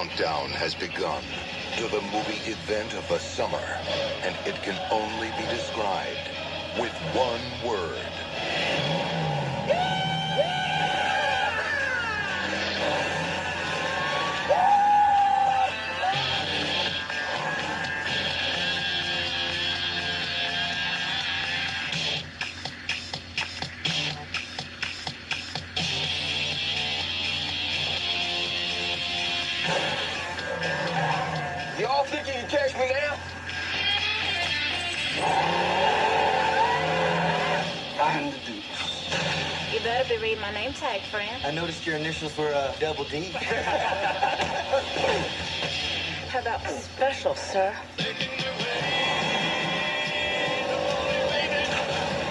countdown has begun to the movie event of the summer, and it can only be described with one word. Y'all think you can catch me now? I'm the Dukes. You better be reading my name tag, friend. I noticed your initials were double D. How about special, sir?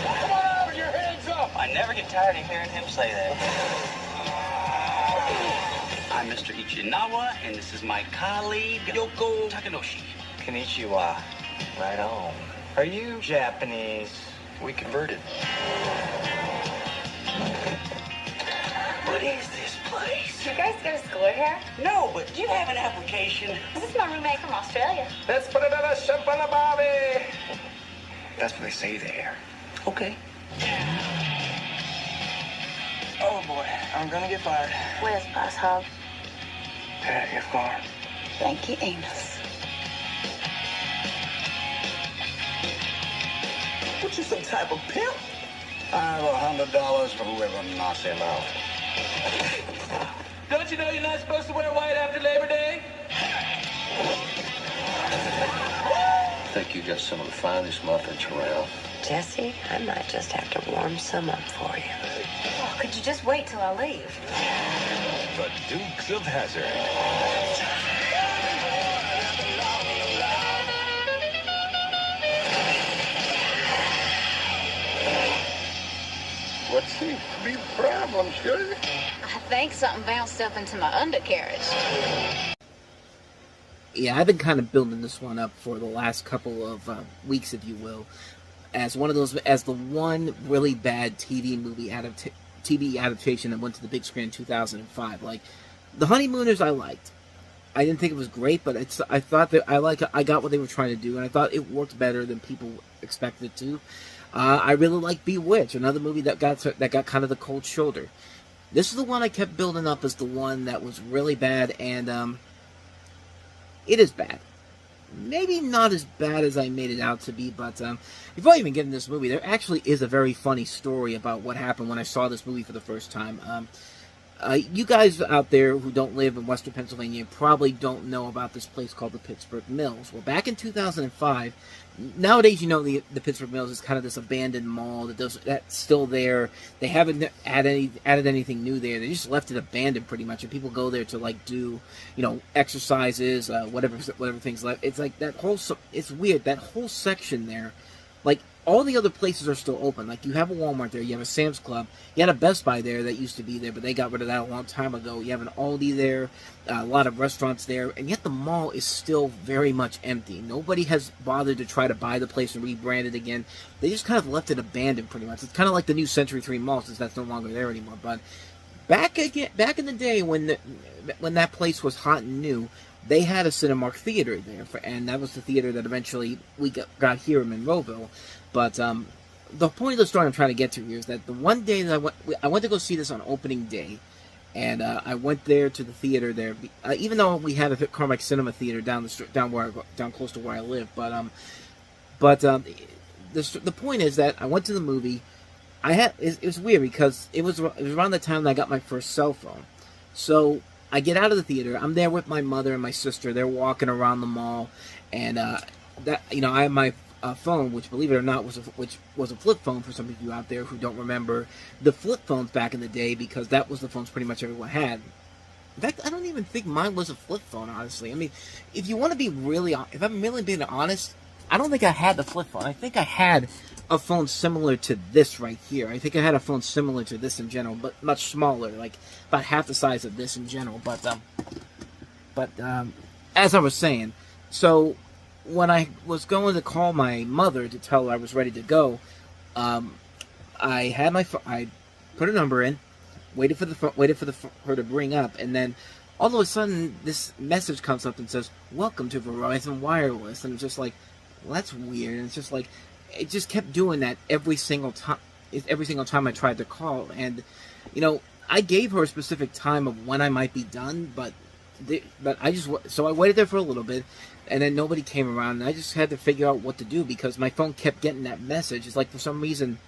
Come on over, your hands up! I never get tired of hearing him say that. I'm Mr. Ichinawa, and this is my colleague, Yoko Takanoshi. Konnichiwa. Right on. Are you Japanese? We converted. What is this place? You guys go to school here? No, but do you have an application? This is my roommate from Australia. Let's put another shrimp on the barbie. That's what they say there. Okay. Oh boy, I'm gonna get fired. Where's Boss Hog? At your farm. Thank you, Amos. What, you some type of pimp? I have $100 for whoever knocks him out. Don't you know you're not supposed to wear white after Labor Day? I think you got some of the finest muffins around. Jesse, I might just have to warm some up for you. Oh, could you just wait till I leave? The Dukes of Hazzard. What's the big problem, Shirley? I think something bounced up into my undercarriage. Yeah, I've been kind of building this one up for the last couple of weeks, if you will, as one of those, as the one really bad TV adaptation that went to the big screen in 2005. Like, The Honeymooners, I liked. I didn't think it was great, but I thought that I got what they were trying to do, and I thought it worked better than people expected it to. I really like Bewitched, another movie that got kind of the cold shoulder. This is the one I kept building up as the one that was really bad, and it is bad. Maybe not as bad as I made it out to be, but before I even get into this movie, there actually is a very funny story about what happened when I saw this movie for the first time. You guys out there who don't live in Western Pennsylvania probably don't know about this place called the Pittsburgh Mills. Well, back in 2005, nowadays you know the Pittsburgh Mills is kind of this abandoned mall that's still there. They haven't added anything new there. They just left it abandoned pretty much, and people go there to like do, you know, exercises, whatever things left. It's like that whole, it's weird, that whole section there, like. All the other places are still open. Like, you have a Walmart there, you have a Sam's Club, you had a Best Buy there that used to be there, but they got rid of that a long time ago. You have an Aldi there, a lot of restaurants there, and yet the mall is still very much empty. Nobody has bothered to try to buy the place and rebrand it again. They just kind of left it abandoned, pretty much. It's kind of like the new Century 3 Mall, since that's no longer there anymore. But back in the day when that place was hot and new, they had a Cinemark theater there, and that was the theater that eventually we got here in Monroeville. But the point of the story I'm trying to get to here is that the one day that I went to go see this on opening day, and I went there to the theater there, even though we had a Carmack Cinema Theater down close to where I live. But the point is that I went to the movie. It was weird because it was around the time that I got my first cell phone, so. I get out of the theater. I'm there with my mother and my sister. They're walking around the mall, and I have my phone, which, believe it or not, was a flip phone for some of you out there who don't remember the flip phones back in the day, because that was the phones pretty much everyone had. In fact, I don't even think mine was a flip phone, honestly. I mean, if I'm really being honest, I don't think I had the flip phone. I think I had a phone similar to this right here. I think I had a phone similar to this in general, but much smaller, like about half the size of this in general. But as I was saying, so when I was going to call my mother to tell her I was ready to go, I had I put a number in, waited for her to bring up, and then all of a sudden this message comes up and says, "Welcome to Verizon Wireless," and it's just like, well, that's weird. And it's just like, it just kept doing that every single time. Every single time I tried to call, and I gave her a specific time of when I might be done, but I waited there for a little bit, and then nobody came around, and I just had to figure out what to do because my phone kept getting that message. It's like for some reason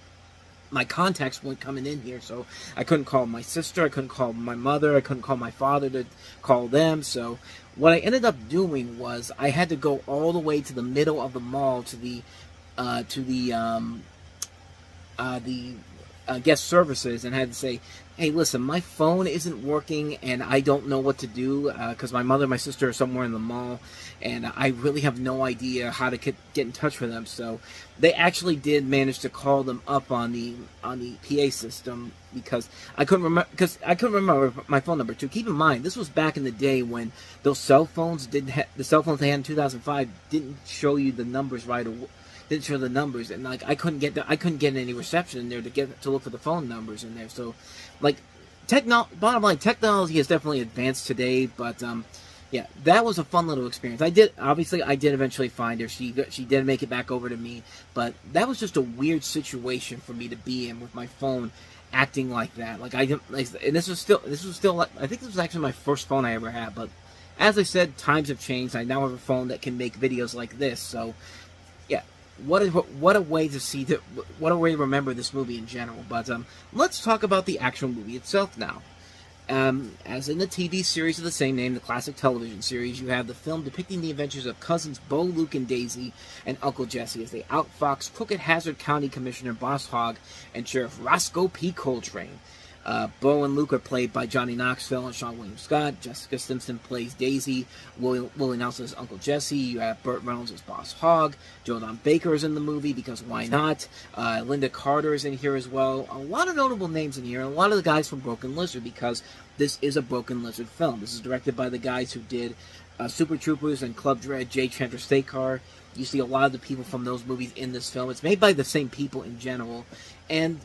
my contacts weren't coming in here, so I couldn't call my sister, I couldn't call my mother, I couldn't call my father to call them. So what I ended up doing was I had to go all the way to the middle of the mall to the guest services, and had to say, "Hey, listen, my phone isn't working, and I don't know what to do because my mother and my sister are somewhere in the mall, and I really have no idea how to get in touch with them." So they actually did manage to call them up on the PA system because I couldn't remember my phone number too. Keep in mind, this was back in the day when those cell phones the cell phones they had in 2005 didn't show you the numbers right away. Didn't show the numbers, and like I couldn't get any reception in there to look for the phone numbers in there. So, like, bottom line, technology has definitely advanced today. But yeah, that was a fun little experience. I did eventually find her. She did make it back over to me, but that was just a weird situation for me to be in with my phone acting like that. And this was still I think this was actually my first phone I ever had. But as I said, times have changed. I now have a phone that can make videos like this. So yeah. What a way to remember this movie in general. But let's talk about the actual movie itself now. As in the TV series of the same name, the classic television series, you have the film depicting the adventures of cousins Bo, Luke, and Daisy, and Uncle Jesse as they outfox crooked Hazard County Commissioner Boss Hogg and Sheriff Roscoe P. Coltrane. Bo and Luke are played by Johnny Knoxville and Sean William Scott. Jessica Simpson plays Daisy. Willie Nelson as Uncle Jesse. You have Burt Reynolds as Boss Hogg. Jodan Baker is in the movie because why not? Linda Carter is in here as well. A lot of notable names in here. And a lot of the guys from Broken Lizard because this is a Broken Lizard film. This is directed by the guys who did Super Troopers and Club Dread, J. Chandra Stekar. You see a lot of the people from those movies in this film. It's made by the same people in general. And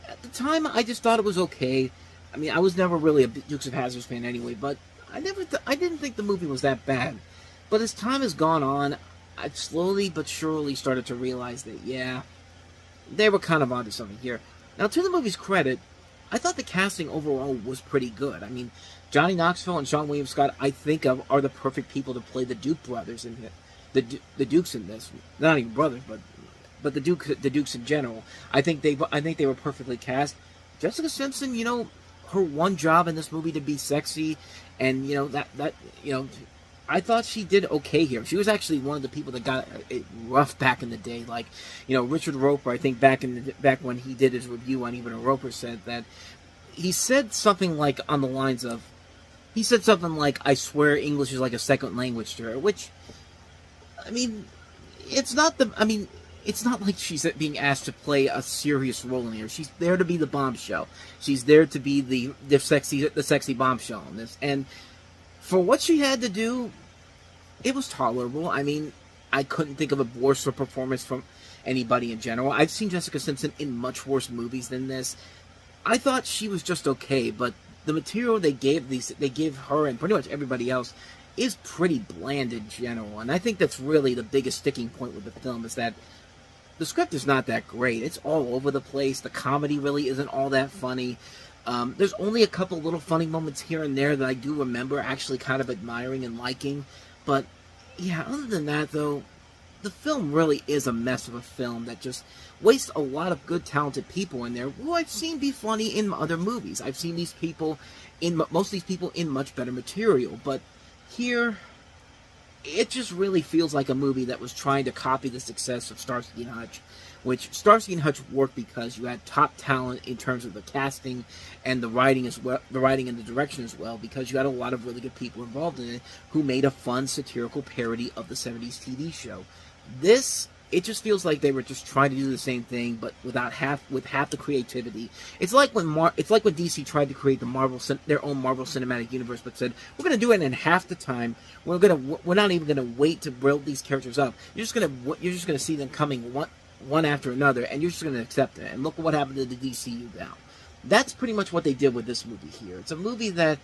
at the time, I just thought it was okay. I mean, I was never really a Dukes of Hazzard fan anyway, but I didn't think the movie was that bad. But as time has gone on, I've slowly but surely started to realize that, yeah, they were kind of onto something here. Now, to the movie's credit, I thought the casting overall was pretty good. I mean, Johnny Knoxville and Sean William Scott, I think of, are the perfect people to play the Duke brothers in it. The Dukes in this. Not even brothers, but the Dukes in general. I think they were perfectly cast. Jessica Simpson, her one job in this movie to be sexy, and I thought she did okay here. She was actually one of the people that got it rough back in the day. Like, Richard Roper, I think back when he did his review on Even a Roper said that he said something like on the lines of, "I swear English is like a second language to her," which, I mean, it's not like she's being asked to play a serious role in here. She's there to be the bombshell. She's there to be the sexy bombshell in this. And for what she had to do, it was tolerable. I mean, I couldn't think of a worse performance from anybody in general. I've seen Jessica Simpson in much worse movies than this. I thought she was just okay, but the material they gave her and pretty much everybody else is pretty bland in general. And I think that's really the biggest sticking point with the film, is that the script is not that great. It's all over the place. The comedy really isn't all that funny. There's only a couple little funny moments here and there that I do remember actually kind of admiring and liking. But, yeah, other than that, though, the film really is a mess of a film that just wastes a lot of good, talented people in there who I've seen be funny in other movies. I've seen most of these people in much better material. But here, it just really feels like a movie that was trying to copy the success of Starsky & Hutch, which Starsky & Hutch worked because you had top talent in terms of the casting and the writing as well, the writing and the direction as well, because you had a lot of really good people involved in it who made a fun satirical parody of the 70s TV show. This, it just feels like they were just trying to do the same thing, but with half the creativity. It's like when DC tried to create their own Marvel Cinematic Universe, but said, we're going to do it in half the time. We're not even going to wait to build these characters up. You're just going to see them coming one after another, and you're just going to accept it. And look at what happened to the DCU now. That's pretty much what they did with this movie here. It's a movie that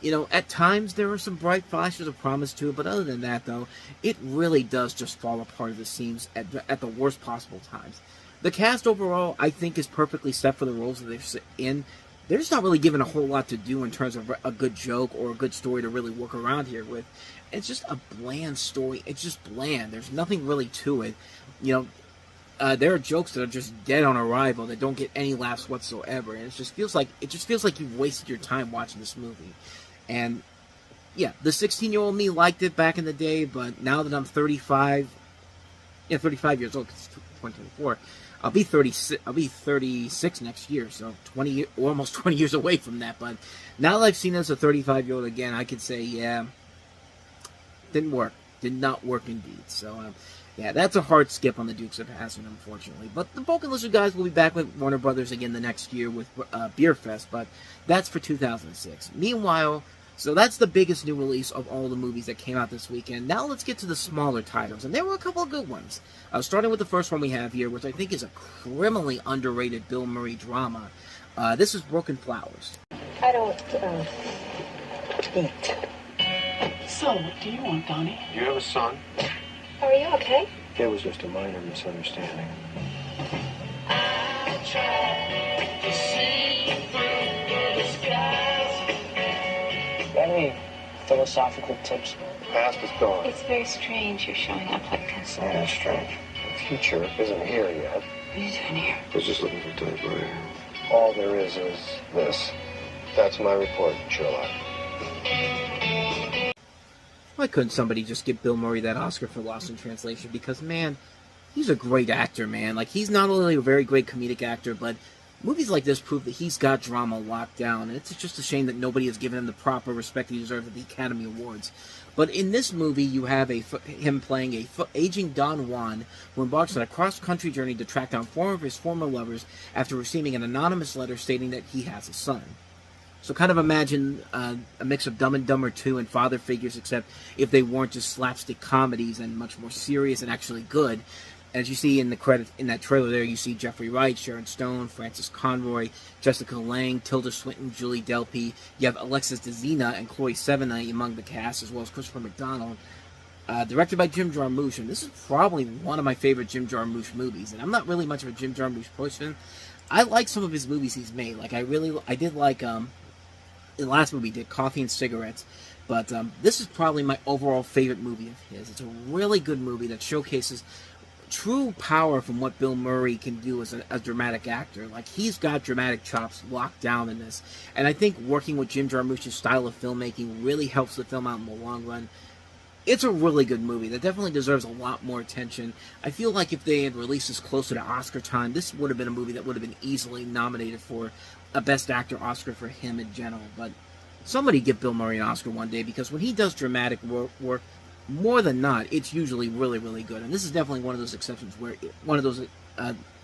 You know, at times there are some bright flashes of promise to it, but other than that, though, it really does just fall apart at the seams at the worst possible times. The cast overall, I think, is perfectly set for the roles that they're in. They're just not really given a whole lot to do in terms of a good joke or a good story to really work around here with. It's just a bland story. It's just bland. There's nothing really to it. You know, there are jokes that are just dead on arrival that don't get any laughs whatsoever, and it just feels like you've wasted your time watching this movie. And yeah, the 16-year-old me liked it back in the day, but now that I'm 35 years old, because it's 2024, I'll be 36 next year, so almost 20 years away from that. But now that I've seen it as a 35-year-old again, I could say, yeah, didn't work. Did not work indeed. So, yeah, that's a hard skip on the Dukes of Hazzard, unfortunately. But the Broken Lizard guys will be back with Warner Brothers again the next year with Beer Fest, but that's for 2006. Meanwhile, so that's the biggest new release of all the movies that came out this weekend. Now let's get to the smaller titles, and there were a couple of good ones. Starting with the first one we have here, which I think is a criminally underrated Bill Murray drama. This is Broken Flowers. I don't, eat. So, what do you want, Donnie? You have a son? Are you okay? It was just a minor misunderstanding. Any philosophical tips? Past is gone. It's very strange you're showing up like this. Yeah, it's strange. The future isn't here yet. What are you doing here? I was just looking for typewriter. All there is this. That's my report, Sherlock. Why couldn't somebody just give Bill Murray that Oscar for Lost in Translation? Because, man, he's a great actor, man. Like, he's not only a very great comedic actor, but movies like this prove that he's got drama locked down. And it's just a shame that nobody has given him the proper respect he deserves at the Academy Awards. But in this movie, you have him playing a aging Don Juan who embarks on a cross-country journey to track down four of his former lovers after receiving an anonymous letter stating that he has a son. So kind of imagine a mix of Dumb and Dumber 2 and Father Figures, except if they weren't just slapstick comedies and much more serious and actually good. As you see in the credit in that trailer there, you see Jeffrey Wright, Sharon Stone, Francis Conroy, Jessica Lange, Tilda Swinton, Julie Delpy. You have Alexis Dezena and Chloe Sevigny among the cast, as well as Christopher McDonald. Directed by Jim Jarmusch, and this is probably one of my favorite Jim Jarmusch movies. And I'm not really much of a Jim Jarmusch person. I like some of his movies he's made. Like I did like the last movie he did, Coffee and Cigarettes. But this is probably my overall favorite movie of his. It's a really good movie that showcases true power from what Bill Murray can do as a dramatic actor. Like, he's got dramatic chops locked down in this. And I think working with Jim Jarmusch's style of filmmaking really helps the film out in the long run. It's a really good movie that definitely deserves a lot more attention. I feel like if they had released this closer to Oscar time, this would have been a movie that would have been easily nominated for a Best Actor Oscar for him in general. But somebody give Bill Murray an Oscar one day, because when he does dramatic work, more than not, it's usually really, really good. And this is definitely one of those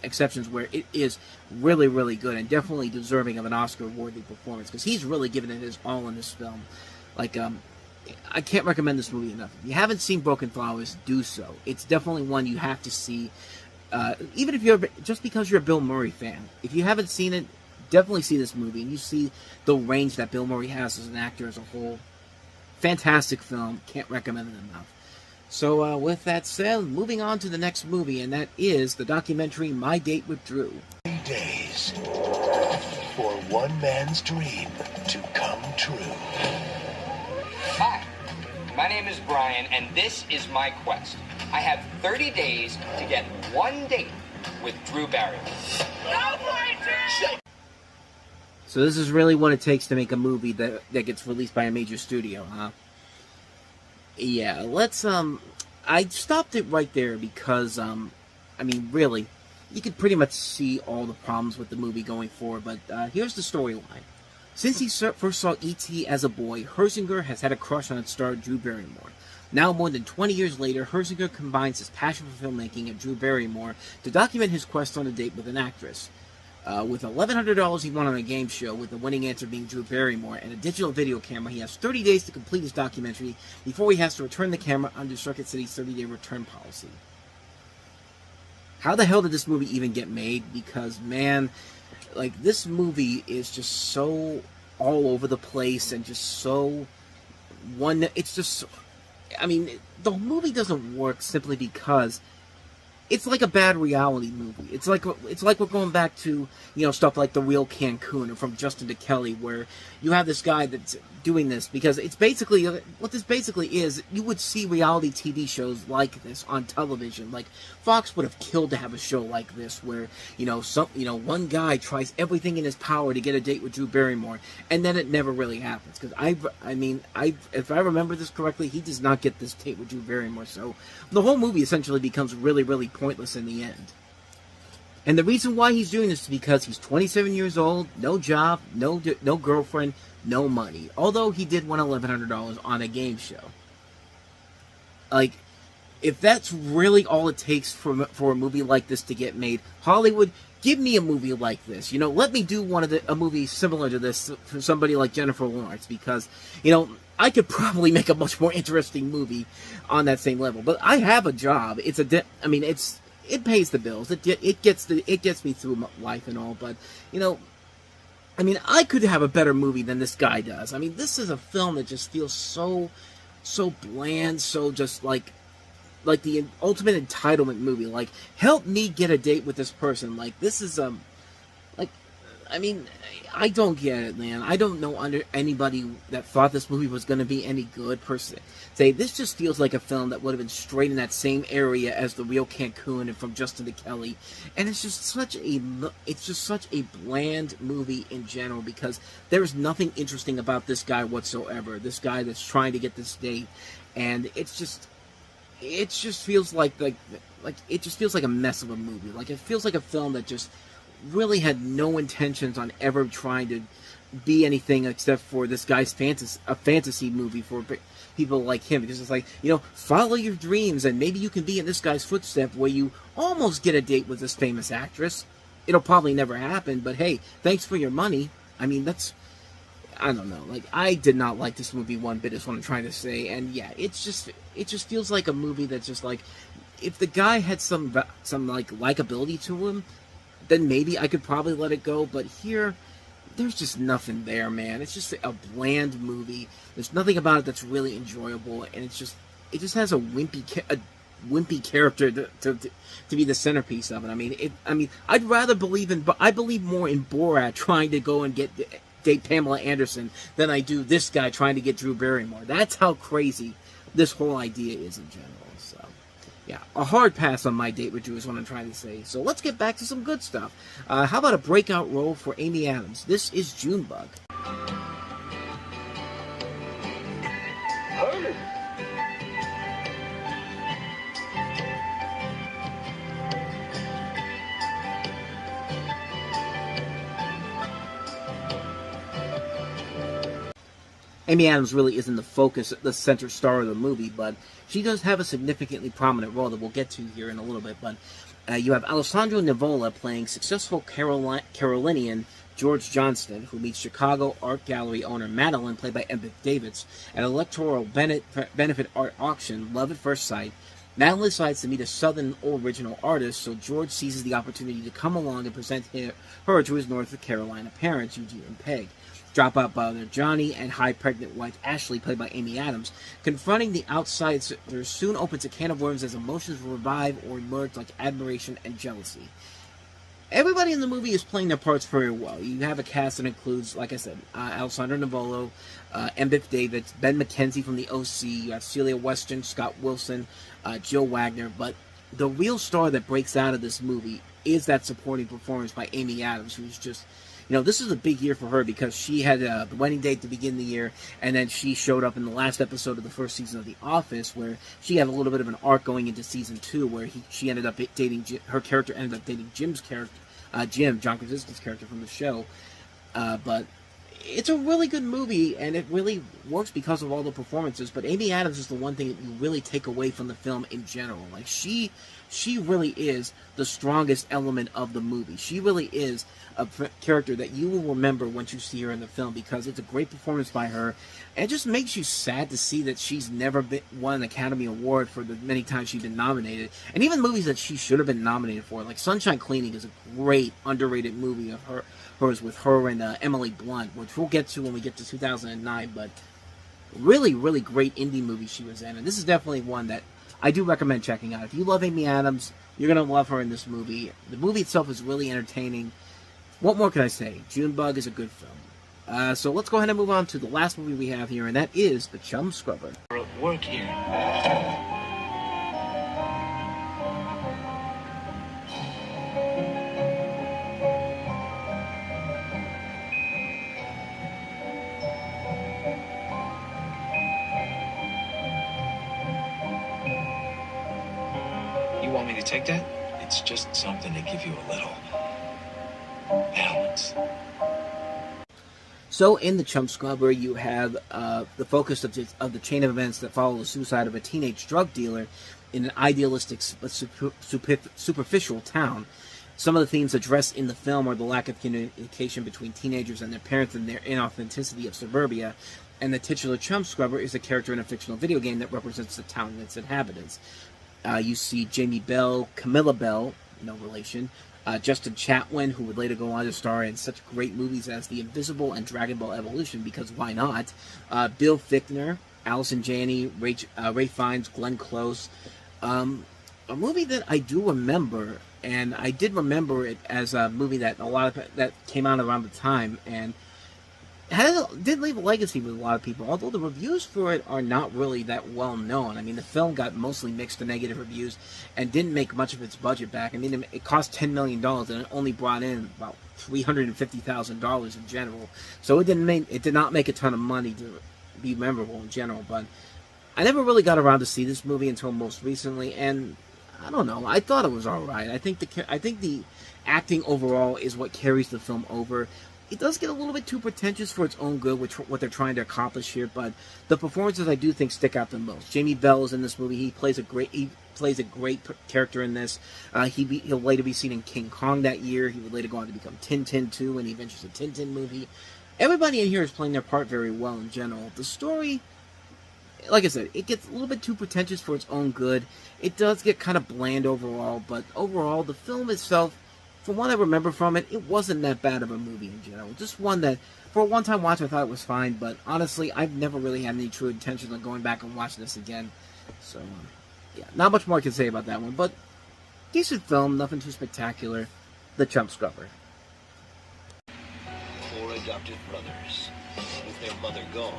exceptions where it is really, really good and definitely deserving of an Oscar-worthy performance, because he's really given it his all in this film. Like, I can't recommend this movie enough. If you haven't seen Broken Flowers, do so. It's definitely one you have to see, even if just because you're a Bill Murray fan. If you haven't seen it, definitely see this movie, and you see the range that Bill Murray has as an actor as a whole. Fantastic film. Can't recommend it enough. So, with that said, moving on to the next movie, and that is the documentary My Date with Drew. 3 days for one man's dream to come true. Hi, my name is Brian, and this is my quest. I have 30 days to get one date with Drew Barrymore. So this is really what it takes to make a movie that gets released by a major studio, huh? Yeah, let's, I stopped it right there because, I mean, really, you could pretty much see all the problems with the movie going forward, but here's the storyline. Since he first saw E.T. as a boy, Herzinger has had a crush on its star Drew Barrymore. Now, more than 20 years later, Herzinger combines his passion for filmmaking and Drew Barrymore to document his quest on a date with an actress. With $1,100 he won on a game show, with the winning answer being Drew Barrymore, and a digital video camera, he has 30 days to complete his documentary before he has to return the camera under Circuit City's 30-day return policy. How the hell did this movie even get made? Because, man, like, this movie is just so all over the place and just so it's just, I mean, the movie doesn't work simply because it's like a bad reality movie. It's like we're going back to, stuff like The Real Cancun or From Justin to Kelly, where you have this guy that's doing this because it's basically, what this basically is, you would see reality TV shows like this on television. Like, Fox would have killed to have a show like this where, one guy tries everything in his power to get a date with Drew Barrymore, and then it never really happens. Because if I remember this correctly, he does not get this date with Drew Barrymore, so the whole movie essentially becomes really, really pointless in the end. And the reason why he's doing this is because he's 27 years old, no job, no girlfriend, no money. Although he did win $1,100 on a game show. Like, if that's really all it takes for a movie like this to get made, Hollywood, give me a movie like this. Let me do a movie similar to this for somebody like Jennifer Lawrence, because, I could probably make a much more interesting movie on that same level. But I have a job. It pays the bills. It gets me through life and all. But I could have a better movie than this guy does. This is a film that just feels so bland, so just like the ultimate entitlement movie. Like, help me get a date with this person. Like, this is I don't get it, man. I don't know anybody that thought this movie was going to be any good per se. This just feels like a film that would have been straight in that same area as The Real Cancun and From Justin to Kelly. And it's just such a bland movie in general, because there's nothing interesting about this guy whatsoever. This guy that's trying to get this date, and it just feels like it just feels like a mess of a movie. Like, it feels like a film that just really had no intentions on ever trying to be anything except for this guy's fantasy movie for people like him, because it's like, follow your dreams and maybe you can be in this guy's footsteps where you almost get a date with this famous actress. It'll probably never happen, but hey, thanks for your money. I don't know. Like, I did not like this movie one bit, is what I'm trying to say. And yeah, it just feels like a movie that's just like, if the guy had some like likability to him, then maybe I could probably let it go. But here, there's just nothing there, man. It's just a bland movie. There's nothing about it that's really enjoyable, and it just has a wimpy character to be the centerpiece of it. I'd rather I believe more in Borat trying to go and date Pamela Anderson than I do this guy trying to get Drew Barrymore. That's how crazy this whole idea is in general. So, yeah, a hard pass on my date with Drew is what I'm trying to say. So let's get back to some good stuff. How about a breakout role for Amy Adams? This is Junebug. Amy Adams really isn't the center star of the movie, but she does have a significantly prominent role that we'll get to here in a little bit. But you have Alessandro Nivola playing successful Carolinian George Johnston, who meets Chicago art gallery owner Madeline, played by Emmett Davids, at an electoral benefit art auction, Love at First Sight. Madeline decides to meet a Southern original artist, so George seizes the opportunity to come along and present her to his North Carolina parents, Eugene and Peg. Dropout brother Johnny and high pregnant wife Ashley, played by Amy Adams. Confronting the outsiders soon opens a can of worms as emotions revive or emerge like admiration and jealousy. Everybody in the movie is playing their parts very well. You have a cast that includes, like I said, Alessandro Nivola, Emmett Davids, Ben McKenzie from The OC, you have Celia Weston, Scott Wilson, Jill Wagner, but the real star that breaks out of this movie is that supporting performance by Amy Adams, who's just... this is a big year for her because she had the wedding date to begin the year, and then she showed up in the last episode of the first season of The Office, where she had a little bit of an arc going into season 2, where she ended up dating, her character ended up dating Jim's character, Jim, John Krasinski's character from the show. But it's a really good movie, and it really works because of all the performances. But Amy Adams is the one thing that you really take away from the film in general. Like, she really is the strongest element of the movie. She really is a character that you will remember once you see her in the film, because it's a great performance by her. And it just makes you sad to see that she's never won an Academy Award for the many times she's been nominated. And even movies that she should have been nominated for, like Sunshine Cleaning is a great, underrated movie of hers with her and Emily Blunt, which which we'll get to when we get to 2009, but really, really great indie movie she was in. And this is definitely one that I do recommend checking out. If you love Amy Adams, you're going to love her in this movie. The movie itself is really entertaining. What more can I say? Junebug is a good film. So let's go ahead and move on to the last movie we have here, and that is The Chum Scrubber. Work here. You want me to take that? It's just something to give you a little balance. So in The Chum Scrubber, you have the focus of the chain of events that follow the suicide of a teenage drug dealer in an idealistic but superficial town. Some of the themes addressed in the film are the lack of communication between teenagers and their parents and their inauthenticity of suburbia. And the titular Chum Scrubber is a character in a fictional video game that represents the town and its inhabitants. You see Jamie Bell, Camilla Bell, no relation, Justin Chatwin, who would later go on to star in such great movies as The Invisible and Dragon Ball Evolution, because why not? Bill Fichtner, Allison Janney, Ray Fiennes, Glenn Close. A movie that I do remember, and I did remember it as a movie that that came out around the time, and did leave a legacy with a lot of people, although the reviews for it are not really that well known. I mean, the film got mostly mixed to negative reviews and didn't make much of its budget back. I mean, it cost $10 million and it only brought in about $350,000 in general. So it did not make a ton of money to be memorable in general. But I never really got around to see this movie until most recently, and I don't know. I thought it was all right. I think the acting overall is what carries the film over. It does get a little bit too pretentious for its own good, what they're trying to accomplish here, but the performances I do think stick out the most. Jamie Bell is in this movie. He plays a great character in this. He'll later be seen in King Kong that year. He would later go on to become Tintin 2 in the Adventures of Tintin movie. Everybody in here is playing their part very well in general. The story, like I said, it gets a little bit too pretentious for its own good. It does get kind of bland overall, but overall, the film itself, from what I remember from it, it wasn't that bad of a movie in general. Just one that, for a one-time watch, I thought it was fine, but honestly, I've never really had any true intention of going back and watching this again. So, yeah, not much more I can say about that one, but decent film, nothing too spectacular. The Chum Scrubber. 4 adopted brothers, with their mother gone.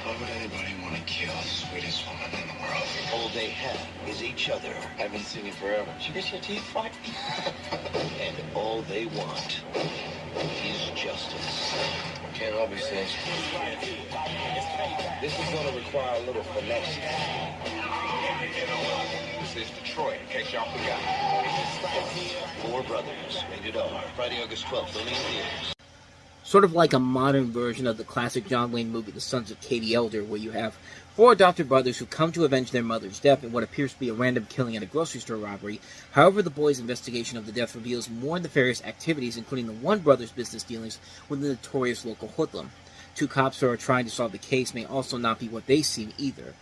Why would anybody want to kill the sweetest woman in the world? All they have is each other. I haven't seen you forever. Did you get your teeth white? And all they want is justice. Can't all be said. This is going to require a little finesse. This is Detroit, in case y'all forgot. 4 Brothers, rated R. Friday, August 12th, only in theaters. Sort of like a modern version of the classic John Wayne movie, The Sons of Katie Elder, where you have 4 adopted brothers who come to avenge their mother's death in what appears to be a random killing at a grocery store robbery. However, the boys' investigation of the death reveals more nefarious activities, including the one brother's business dealings with the notorious local hoodlum. 2 cops who are trying to solve the case may also not be what they seem either.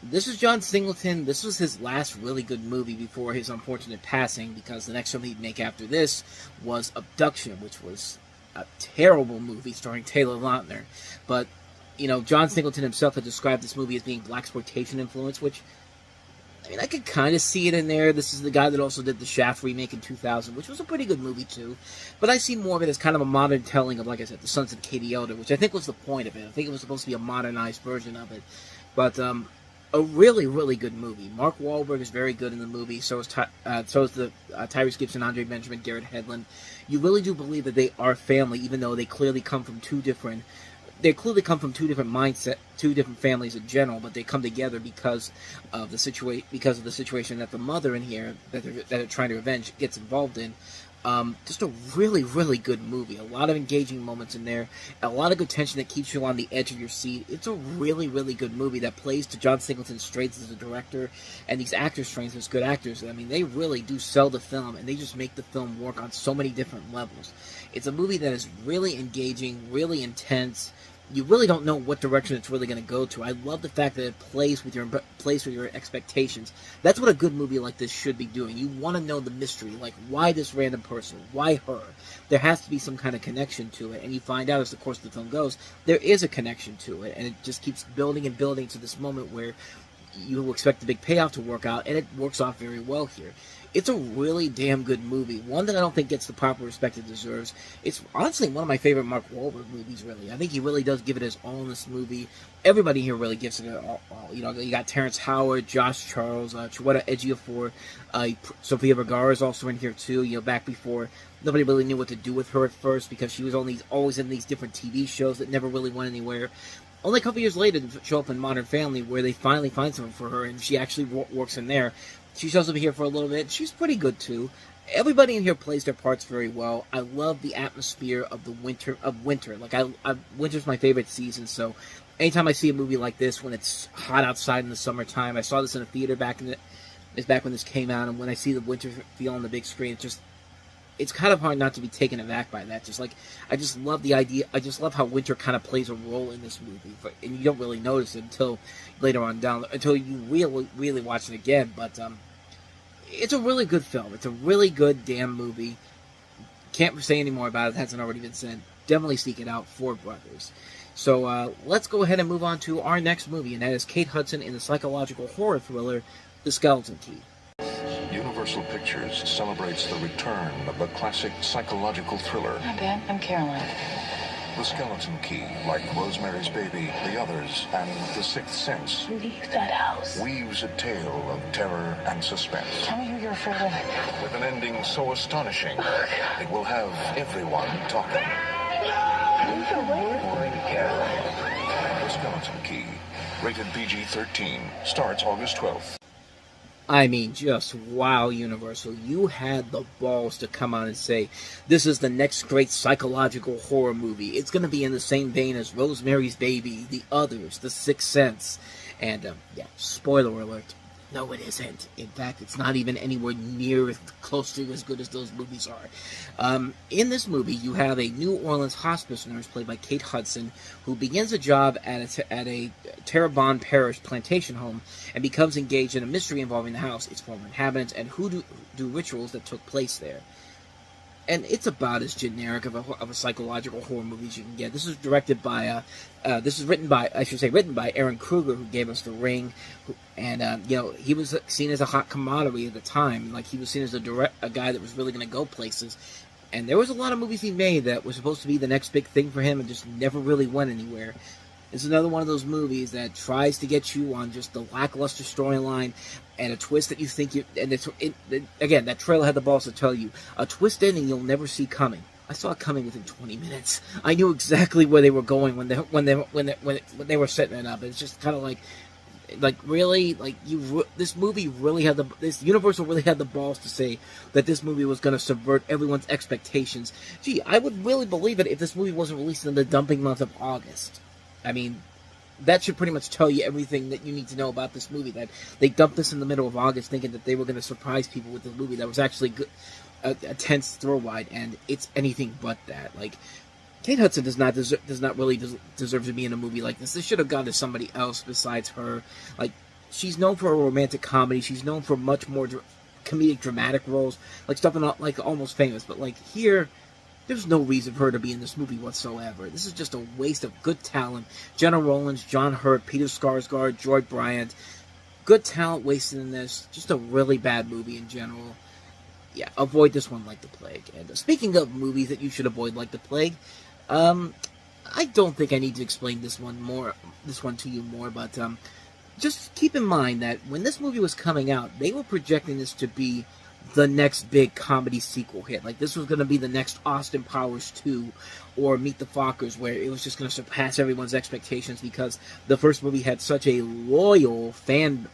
This is John Singleton. This was his last really good movie before his unfortunate passing, because the next film he'd make after this was Abduction, which was a terrible movie starring Taylor Lautner. But, you know, John Singleton himself had described this movie as being blaxploitation influence, which, I mean, I could kind of see it in there. This is the guy that also did the Shaft remake in 2000, which was a pretty good movie, too. But I see more of it as kind of a modern telling of, like I said, The Sons of Katie Elder, which I think was the point of it. I think it was supposed to be a modernized version of it. But, a really, really good movie. Mark Wahlberg is very good in the movie. So is Tyrese Gibson, Andre Benjamin, Garrett Hedlund. You really do believe that they are family, even though they clearly come from two different mindset, 2 different families in general. But they come together because of the situation that the mother in here that they're trying to avenge gets involved in. Just a really, really good movie. A lot of engaging moments in there. A lot of good tension that keeps you on the edge of your seat. It's a really, really good movie that plays to John Singleton's strengths as a director and these actors' strengths as good actors. I mean, they really do sell the film, and they just make the film work on so many different levels. It's a movie that is really engaging, really intense, you really don't know what direction it's really going to go to. I love the fact that it plays with your expectations. That's what a good movie like this should be doing. You want to know the mystery, like why this random person, why her. There has to be some kind of connection to it, and you find out as the course of the film goes, there is a connection to it, and it just keeps building and building to this moment where you expect the big payoff to work out, and it works off very well here. It's a really damn good movie. One that I don't think gets the proper respect it deserves. It's honestly one of my favorite Mark Wahlberg movies, really. I think he really does give it his all in this movie. Everybody here really gives it all. You know, you got Terrence Howard, Josh Charles, Chiwetel Ejiofor, Sofia Vergara is also in here too. You know, back before nobody really knew what to do with her at first because she was always in these different TV shows that never really went anywhere. Only a couple years later to show up in Modern Family where they finally find something for her and she actually works in there. She shows up here for a little bit. She's pretty good too. Everybody in here plays their parts very well. I love the atmosphere of the winter. Like winter's my favorite season. So anytime I see a movie like this when it's hot outside in the summertime, I saw this in a theater back when this came out, and when I see the winter feel on the big screen, it's kind of hard not to be taken aback by that. I just love the idea. I just love how winter kind of plays a role in this movie, and you don't really notice it until later on until you really watch it again. But it's a really good film. It's a really good damn movie. Can't say any more about it. It hasn't already been said. Definitely seek it out. Four Brothers. So let's go ahead and move on to our next movie, and that is Kate Hudson in the psychological horror thriller The Skeleton Key. Universal Pictures celebrates the return of the classic psychological thriller. Hi, Ben. I'm Caroline. The Skeleton Key, like Rosemary's Baby, The Others, and The Sixth Sense, Leave that house. weaves a tale of terror and suspense. Tell me who you're afraid of. With an ending so astonishing, it will have everyone talking. The Skeleton Key, rated PG-13, starts August 12th. I mean, just wow, Universal. You had the balls to come out and say, this is the next great psychological horror movie. It's going to be in the same vein as Rosemary's Baby, The Others, The Sixth Sense. And, yeah, spoiler alert. No, it isn't. In fact, it's not even anywhere near close to as good as those movies are. In this movie, you have a New Orleans hospice nurse played by Kate Hudson, who begins a job at a Terrebonne Parish plantation home and becomes engaged in a mystery involving the house, its former inhabitants, and who do rituals that took place there. And it's about as generic of a psychological horror movie as you can get. This is written by Aaron Kruger, who gave us The Ring, and you know, he was seen as a hot commodity at the time. Like, he was seen as a guy that was really going to go places. And there was a lot of movies he made that were supposed to be the next big thing for him and just never really went anywhere. It's another one of those movies that tries to get you on just the lackluster storyline and a twist that you think you... And again, that trailer had the balls to tell you, a twist ending you'll never see coming. I saw it coming within 20 minutes. I knew exactly where they were going when they were setting it up. It's just kind of this movie really had this Universal really had the balls to say that this movie was going to subvert everyone's expectations. Gee, I would really believe it if this movie wasn't released in the dumping month of August. I mean, that should pretty much tell you everything that you need to know about this movie. That they dumped this in the middle of August, thinking that they were going to surprise people with this movie that was actually good, a tense throw wide, and it's anything but that. Like, Kate Hudson does not really deserve to be in a movie like this. This should have gone to somebody else besides her. Like, she's known for a romantic comedy. She's known for much more comedic, dramatic roles, like stuff like Almost Famous. But like here, there's no reason for her to be in this movie whatsoever. This is just a waste of good talent. Jenna Rollins, John Hurt, Peter Skarsgård, Joy Bryant. Good talent wasted in this. Just a really bad movie in general. Yeah, avoid this one like the plague. And speaking of movies that you should avoid like the plague, I don't think I need to explain this one to you more, but just keep in mind that when this movie was coming out, they were projecting this to be the next big comedy sequel hit. Like, this was going to be the next Austin Powers 2 or Meet the Fockers, where it was just going to surpass everyone's expectations because the first movie had such a loyal fan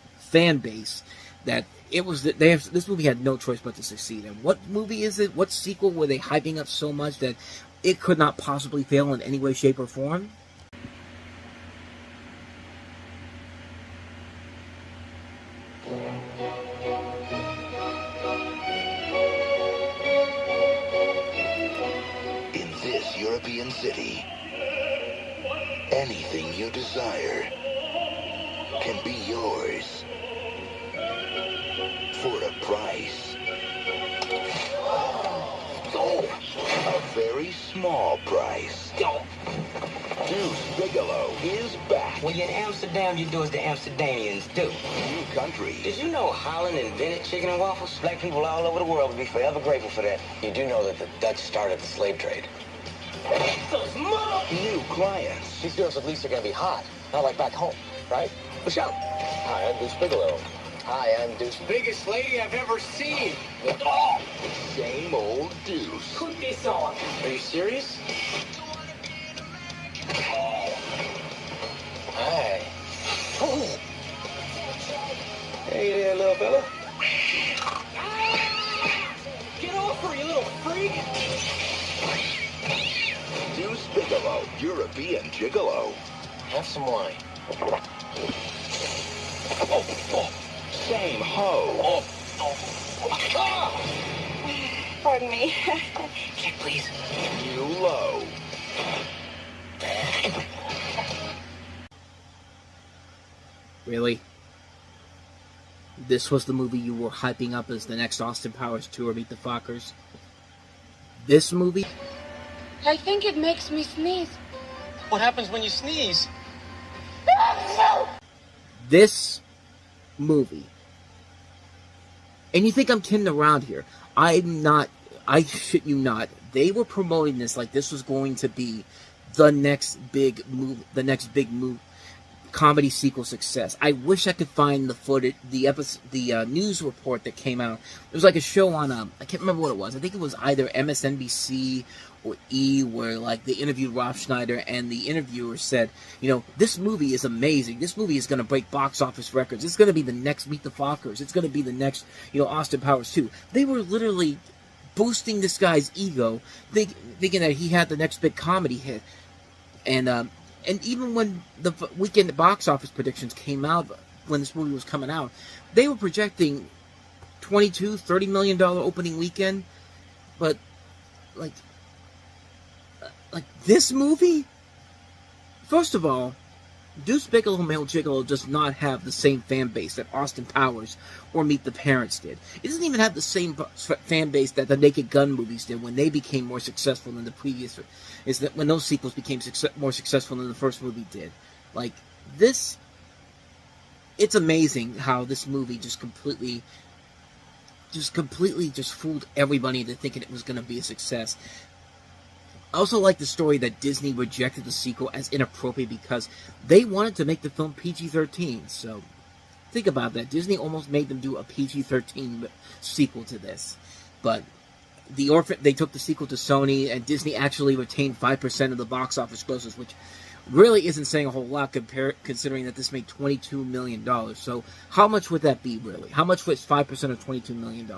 base that this movie had no choice but to succeed. And what movie is it? What sequel were they hyping up so much that it could not possibly fail in any way, shape, or form? In this European city, anything you desire can be yours for a price. A very small price. Deuce Bigelow is back. When you're in Amsterdam, you do as the Amsterdamians do. New country. Did you know Holland invented chicken and waffles? Black people all over the world would be forever grateful for that. You do know that the Dutch started the slave trade. New clients. These girls at least are gonna be hot. Not like back home, right? What's up? Hi, I'm Deuce Bigelow. Hi, I'm Deuce. Biggest lady I've ever seen. Oh! Same old Deuce. Put this on. Are you serious? Hi. Oh. Hey there, little fella. Get off her, you little freak. Deuce Bigelow, European Gigolo. Have some wine. Oh. Same ho. Pardon me. Check, please. New low. Really? This was the movie you were hyping up as the next Austin Powers 2 or Meet the Fockers? This movie? I think it makes me sneeze. What happens when you sneeze? This movie. And you think I'm kidding around here. I'm not. I shit you not. They were promoting this like this was going to be the next big move, comedy sequel success. I wish I could find the footage, the news report that came out. It was like a show on I can't remember what it was. I think it was either MSNBC or E, where like they interviewed Rob Schneider, and the interviewer said, you know, this movie is amazing. This movie is going to break box office records. It's going to be the next Meet the Fockers. It's going to be the next, you know, Austin Powers 2. They were literally boosting this guy's ego, thinking that he had the next big comedy hit. And even when the weekend box office predictions came out, when this movie was coming out, they were projecting $22-30 million opening weekend. But like this movie, first of all, Deuce Bigelow Male Gigolo does not have the same fan base that Austin Powers or Meet the Parents did. It doesn't even have the same fan base that the Naked Gun movies did when they became more successful than the previous. Is that when those sequels became more successful than the first movie did? Like this, it's amazing how this movie just completely fooled everybody into thinking it was going to be a success. I also like the story that Disney rejected the sequel as inappropriate because they wanted to make the film PG-13. So, think about that. Disney almost made them do a PG-13 sequel to this. But they took the sequel to Sony, and Disney actually retained 5% of the box office grosses, which really isn't saying a whole lot considering that this made $22 million. So, how much would that be, really? How much was 5% of $22 million?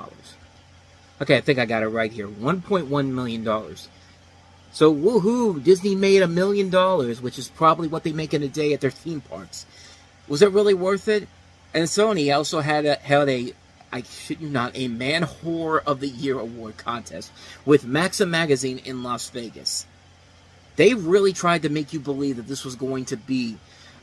Okay, I think I got it right here. $1.1 million. So, woohoo, Disney made $1 million, which is probably what they make in a day at their theme parks. Was it really worth it? And Sony also had a I shit you not, a Man Whore of the Year award contest with Maxim Magazine in Las Vegas. They really tried to make you believe that this was going to be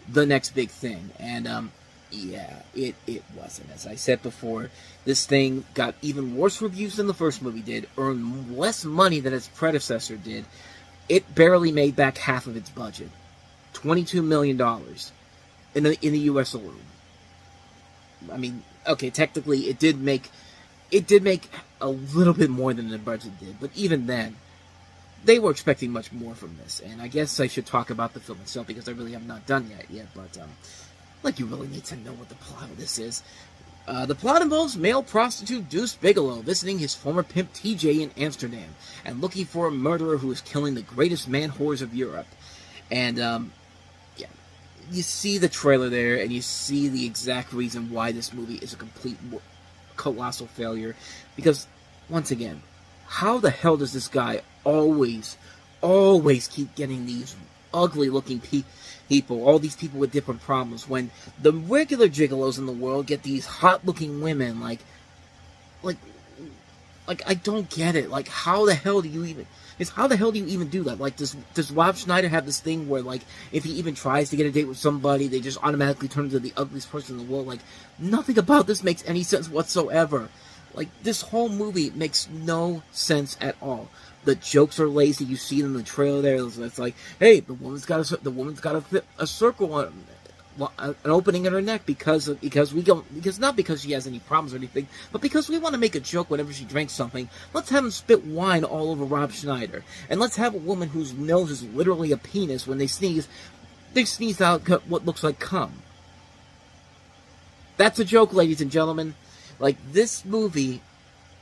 the next big thing. And, yeah, it wasn't. As I said before, this thing got even worse reviews than the first movie did, earned less money than its predecessor did. It barely made back half of its budget. $22 million in the U.S. alone. I mean, okay, technically it did make a little bit more than the budget did, but even then, they were expecting much more from this. And I guess I should talk about the film itself because I really have not done that yet, but like you really need to know what the plot of this is. The plot involves male prostitute Deuce Bigelow visiting his former pimp TJ in Amsterdam and looking for a murderer who is killing the greatest man whores of Europe. And, yeah, you see the trailer there and you see the exact reason why this movie is a complete colossal failure. Because, once again, how the hell does this guy always keep getting these ugly-looking people, all these people with different problems, when the regular gigolos in the world get these hot-looking women, like, Like, I don't get it. Like, how the hell do you even do that? Like, does Rob Schneider have this thing where, like, if he even tries to get a date with somebody, they just automatically turn into the ugliest person in the world? Like, nothing about this makes any sense whatsoever. Like, this whole movie makes no sense at all. The jokes are lazy. You see it in the trailer there. It's like, hey, the woman's got a circle on an opening in her neck because not because she has any problems or anything, but because we want to make a joke whenever she drinks something. Let's have him spit wine all over Rob Schneider, and let's have a woman whose nose is literally a penis, when they sneeze out what looks like cum. That's a joke, ladies and gentlemen. Like, this movie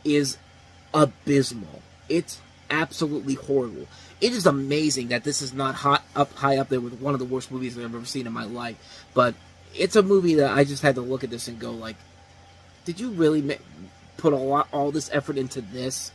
is abysmal. It's absolutely horrible. It is amazing that this is not high up there with one of the worst movies I've ever seen in my life. But it's a movie that I just had to look at this and go, like, did you really put all this effort into this?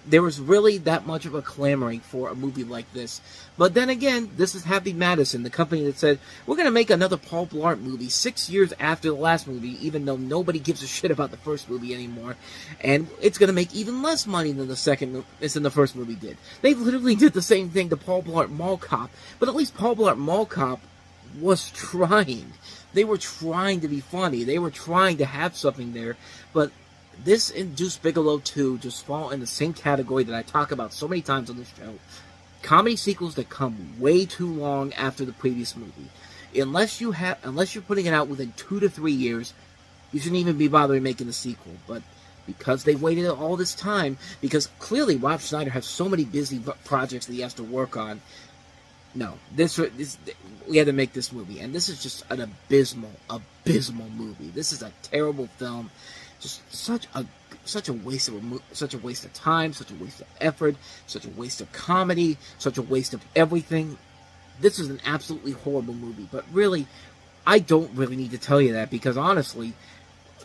There was really that much of a clamoring for a movie like this. But then again, this is Happy Madison, the company that said, we're going to make another Paul Blart movie 6 years after the last movie, even though nobody gives a shit about the first movie anymore. And it's going to make even less money than the first movie did. They literally did the same thing to Paul Blart Mall Cop, but at least Paul Blart Mall Cop was trying. They were trying to be funny. They were trying to have something there, but this and Deuce Bigalow 2 just fall in the same category that I talk about so many times on this show. Comedy sequels that come way too long after the previous movie. Unless you're putting it out within 2 to 3 years, you shouldn't even be bothering making the sequel. But because they waited all this time, because clearly Rob Schneider has so many busy projects that he has to work on, no, we had to make this movie, and this is just an abysmal movie. This is a terrible film. Just such a waste of time, such a waste of effort, such a waste of comedy, such a waste of everything. This is an absolutely horrible movie, but really, I don't really need to tell you that, because honestly,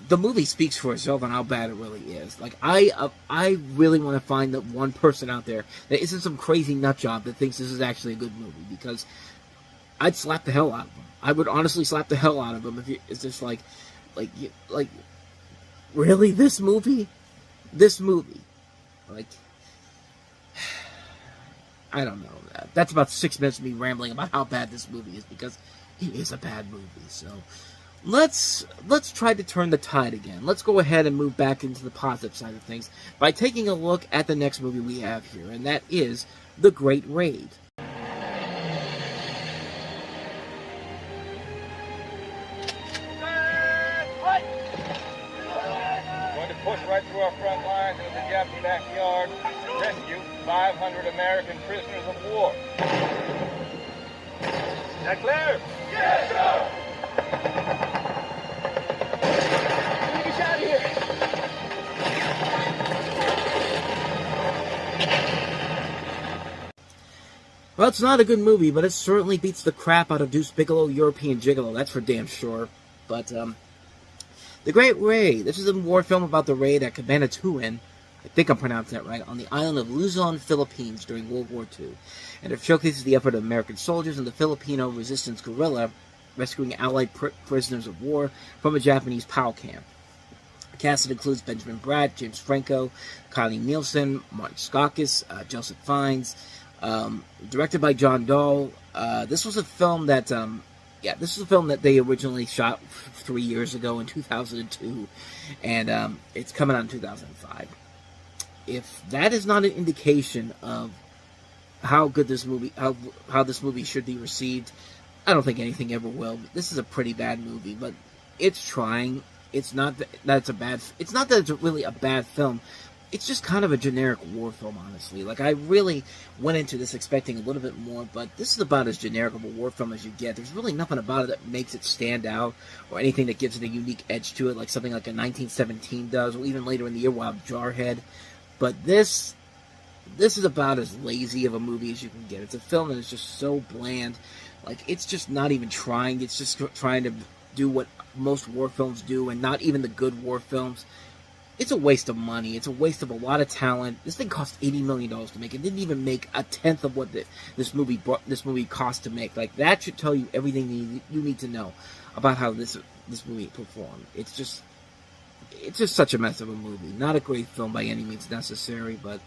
the movie speaks for itself on how bad it really is. Like, I really want to find that one person out there that isn't some crazy nutjob that thinks this is actually a good movie, because I'd slap the hell out of him. I would honestly slap the hell out of him if it's just like, really, this movie, like, I don't know. That's about 6 minutes of me rambling about how bad this movie is, because it is a bad movie. So let's try to turn the tide again. Let's go ahead and move back into the positive side of things by taking a look at the next movie we have here, and that is The Great Raid. Push right through our front lines into the Japanese backyard. Rescue 500 American prisoners of war. Is that clear? Yes, sir! Get us out of here! Well, it's not a good movie, but it certainly beats the crap out of Deuce Bigalow, European Gigolo. That's for damn sure. But, The Great Raid. This is a war film about the raid at Cabanatuan, I think I'm pronouncing that right, on the island of Luzon, Philippines during World War II. And it showcases the effort of American soldiers and the Filipino resistance guerrilla rescuing Allied prisoners of war from a Japanese POW camp. The cast includes Benjamin Bratt, James Franco, Kylie Nielsen, Martin Skakis, Joseph Fiennes, directed by John Dahl. This was a film that they originally shot 3 years ago in 2002, and it's coming out in 2005. If that is not an indication of how good this movie, how this movie should be received, I don't think anything ever will. This is a pretty bad movie, but it's trying. It's not that it's a bad. It's not that it's really a bad film. It's just kind of a generic war film, honestly. Like, I really went into this expecting a little bit more, but this is about as generic of a war film as you get. There's really nothing about it that makes it stand out, or anything that gives it a unique edge to it, like something like a 1917 does, or even later in the year, Wild Jarhead. But this is about as lazy of a movie as you can get. It's a film that is just so bland. Like, it's just not even trying. It's just trying to do what most war films do, and not even the good war films. It's a waste of money. It's a waste of a lot of talent. This thing cost $80 million to make. It didn't even make a tenth of what this movie cost to make. Like, that should tell you everything you need to know about how this movie performed. It's just, it's just such a mess of a movie. Not a great film by any means necessary, but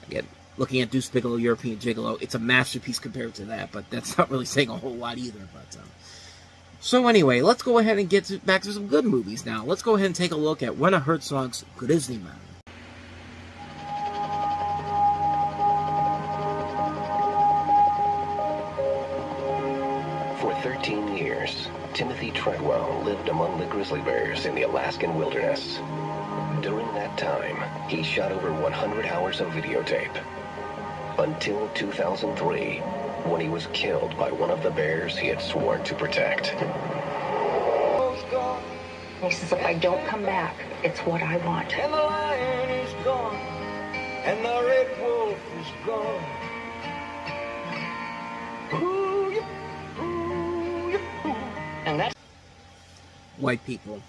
again, looking at Deuce Bigalow, European Gigolo, it's a masterpiece compared to that, but that's not really saying a whole lot either. But so anyway, let's go ahead and get back to some good movies now. Let's go ahead and take a look at Werner Herzog's Grizzly Man. For 13 years, Timothy Treadwell lived among the grizzly bears in the Alaskan wilderness. During that time, he shot over 100 hours of videotape. Until 2003, when he was killed by one of the bears he had sworn to protect. He says, if I don't come back, it's what I want. And the lion is gone, and the red wolf is gone. And that's White people.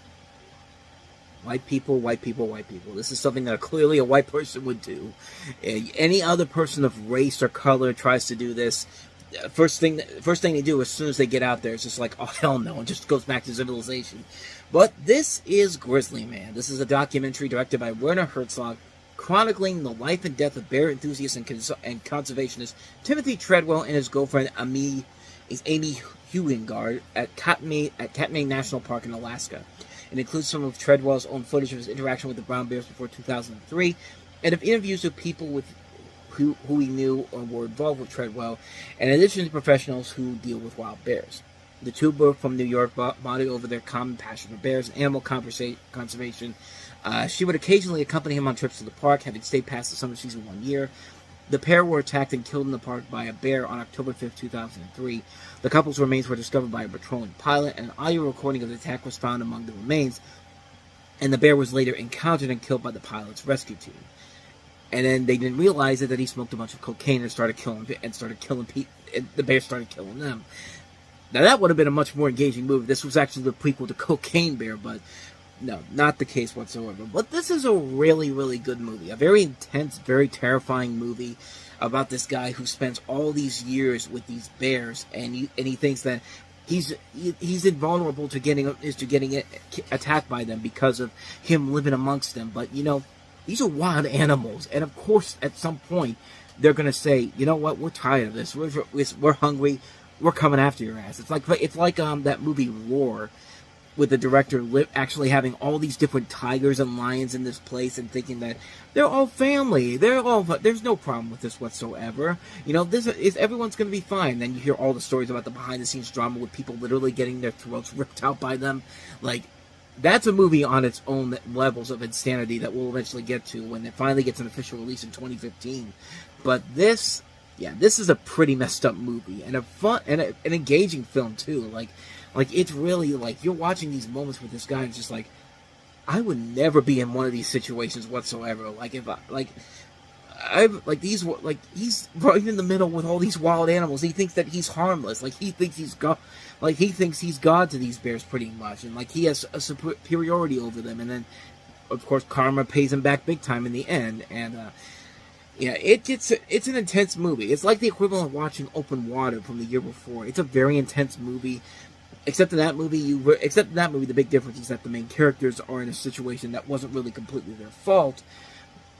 White people, white people, white people. This is something that clearly a white person would do. Any other person of race or color tries to do this, first thing they do as soon as they get out there is just like, oh hell no, and just goes back to civilization. But this is Grizzly Man. This is a documentary directed by Werner Herzog, chronicling the life and death of bear enthusiast and conservationist Timothy Treadwell and his girlfriend Amy Huengard at Katmai National Park in Alaska. It includes some of Treadwell's own footage of his interaction with the brown bears before 2003, and of interviews with people who he knew or were involved with Treadwell, in addition to professionals who deal with wild bears. The two were from New York, bonded over their common passion for bears and animal conservation. She would occasionally accompany him on trips to the park, having stayed past the summer season 1 year. The pair were attacked and killed in the park by a bear on October 5, 2003. The couple's remains were discovered by a patrolling pilot, and an audio recording of the attack was found among the remains, and the bear was later encountered and killed by the pilot's rescue team. And then they didn't realize that he smoked a bunch of cocaine and started killing people, and the bear started killing them. Now that would have been a much more engaging movie. This was actually the prequel to Cocaine Bear, but no, not the case whatsoever. But this is a really, really good movie. A very intense, very terrifying movie about this guy who spends all these years with these bears, and he thinks that he's invulnerable to getting attacked by them because of him living amongst them. But you know, these are wild animals, and of course, at some point, they're gonna say, you know what, we're tired of this. We're hungry. We're coming after your ass. It's like that movie Roar, with the director actually having all these different tigers and lions in this place and thinking that they're all family. There's no problem with this whatsoever. You know, everyone's going to be fine. Then you hear all the stories about the behind-the-scenes drama with people literally getting their throats ripped out by them. Like, that's a movie on its own levels of insanity that we'll eventually get to when it finally gets an official release in 2015. But this is a pretty messed up movie and a fun and an engaging film too. Like it's really like you're watching these moments with this guy and it's just like, I would never be in one of these situations whatsoever. Like if he's right in the middle with all these wild animals. He thinks that he's harmless. Like he thinks he's God. Like he thinks he's God to these bears pretty much, and like he has a superiority over them. And then, of course, karma pays him back big time in the end. And yeah, it's an intense movie. It's like the equivalent of watching Open Water from the year before. It's a very intense movie. Except in that movie, the big difference is that the main characters are in a situation that wasn't really completely their fault.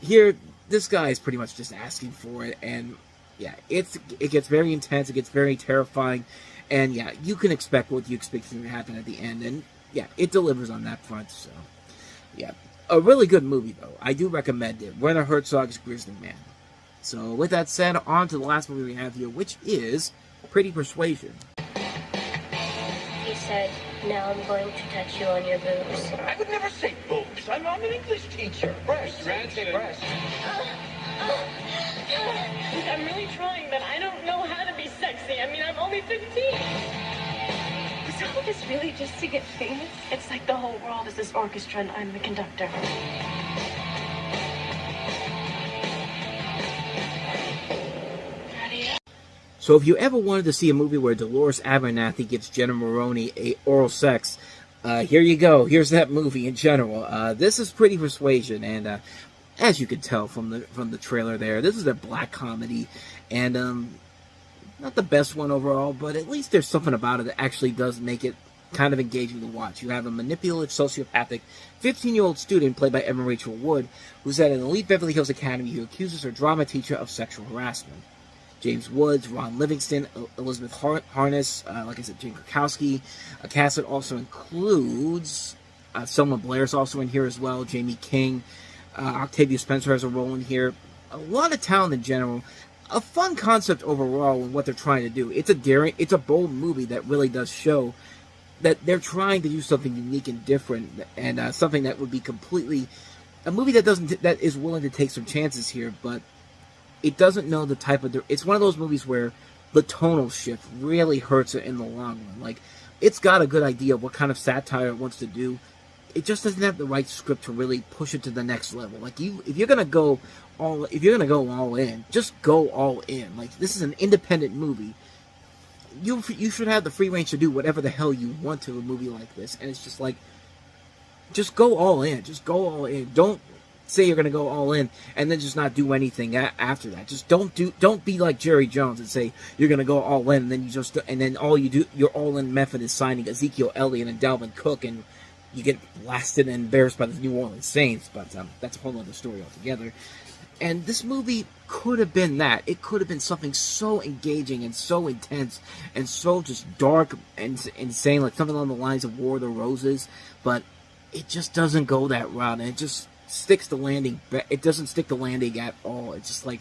Here, this guy is pretty much just asking for it, and yeah, it gets very intense. It gets very terrifying, and yeah, you can expect what you expect to happen at the end, and yeah, it delivers on that front. So yeah, a really good movie though. I do recommend it. Werner Herzog's Grizzly Man. So with that said, on to the last movie we have here, which is Pretty Persuasion. He said, now I'm going to touch you on your boobs. I would never say boobs. I'm an English teacher. Breasts. Say breasts. Look, I'm really trying, but I don't know how to be sexy. I mean, I'm only 15. Is all this really just to get famous? It's like the whole world is this orchestra and I'm the conductor. So if you ever wanted to see a movie where Dolores Abernathy gives Jenna Maroney a oral sex, here you go. Here's that movie in general. This is Pretty Persuasion, and as you can tell from the trailer there, this is a black comedy, and not the best one overall, but at least there's something about it that actually does make it kind of engaging to watch. You have a manipulative, sociopathic 15-year-old student played by Evan Rachel Wood, who's at an elite Beverly Hills academy who accuses her drama teacher of sexual harassment. James Woods, Ron Livingston, Elizabeth Harness, like I said, Jane Krakowski. A cast that also includes Selma Blair's also in here as well, Jamie King. Octavia Spencer has a role in here. A lot of talent in general. A fun concept overall in what they're trying to do. It's a bold movie that really does show that they're trying to do something unique and different, and something that would be completely a movie that is willing to take some chances here, but it doesn't know the type of. It's one of those movies where the tonal shift really hurts it in the long run. Like, it's got a good idea of what kind of satire it wants to do. It just doesn't have the right script to really push it to the next level. Like, if you're gonna go all in, just go all in. Like, this is an independent movie. You should have the free range to do whatever the hell you want to a movie like this, and it's just like, just go all in. Just go all in. Don't say you're gonna go all in and then just not do anything after that. Just don't be like Jerry Jones and say you're gonna go all in, and then all you do, your all in method is signing Ezekiel Elliott and Dalvin Cook, and you get blasted and embarrassed by the New Orleans Saints, but that's a whole other story altogether. And this movie could have been that. It could have been something so engaging and so intense and so just dark and insane, like something along the lines of War of the Roses, but it just doesn't go that route, and it just sticks the landing. It doesn't stick the landing at all. It's just like,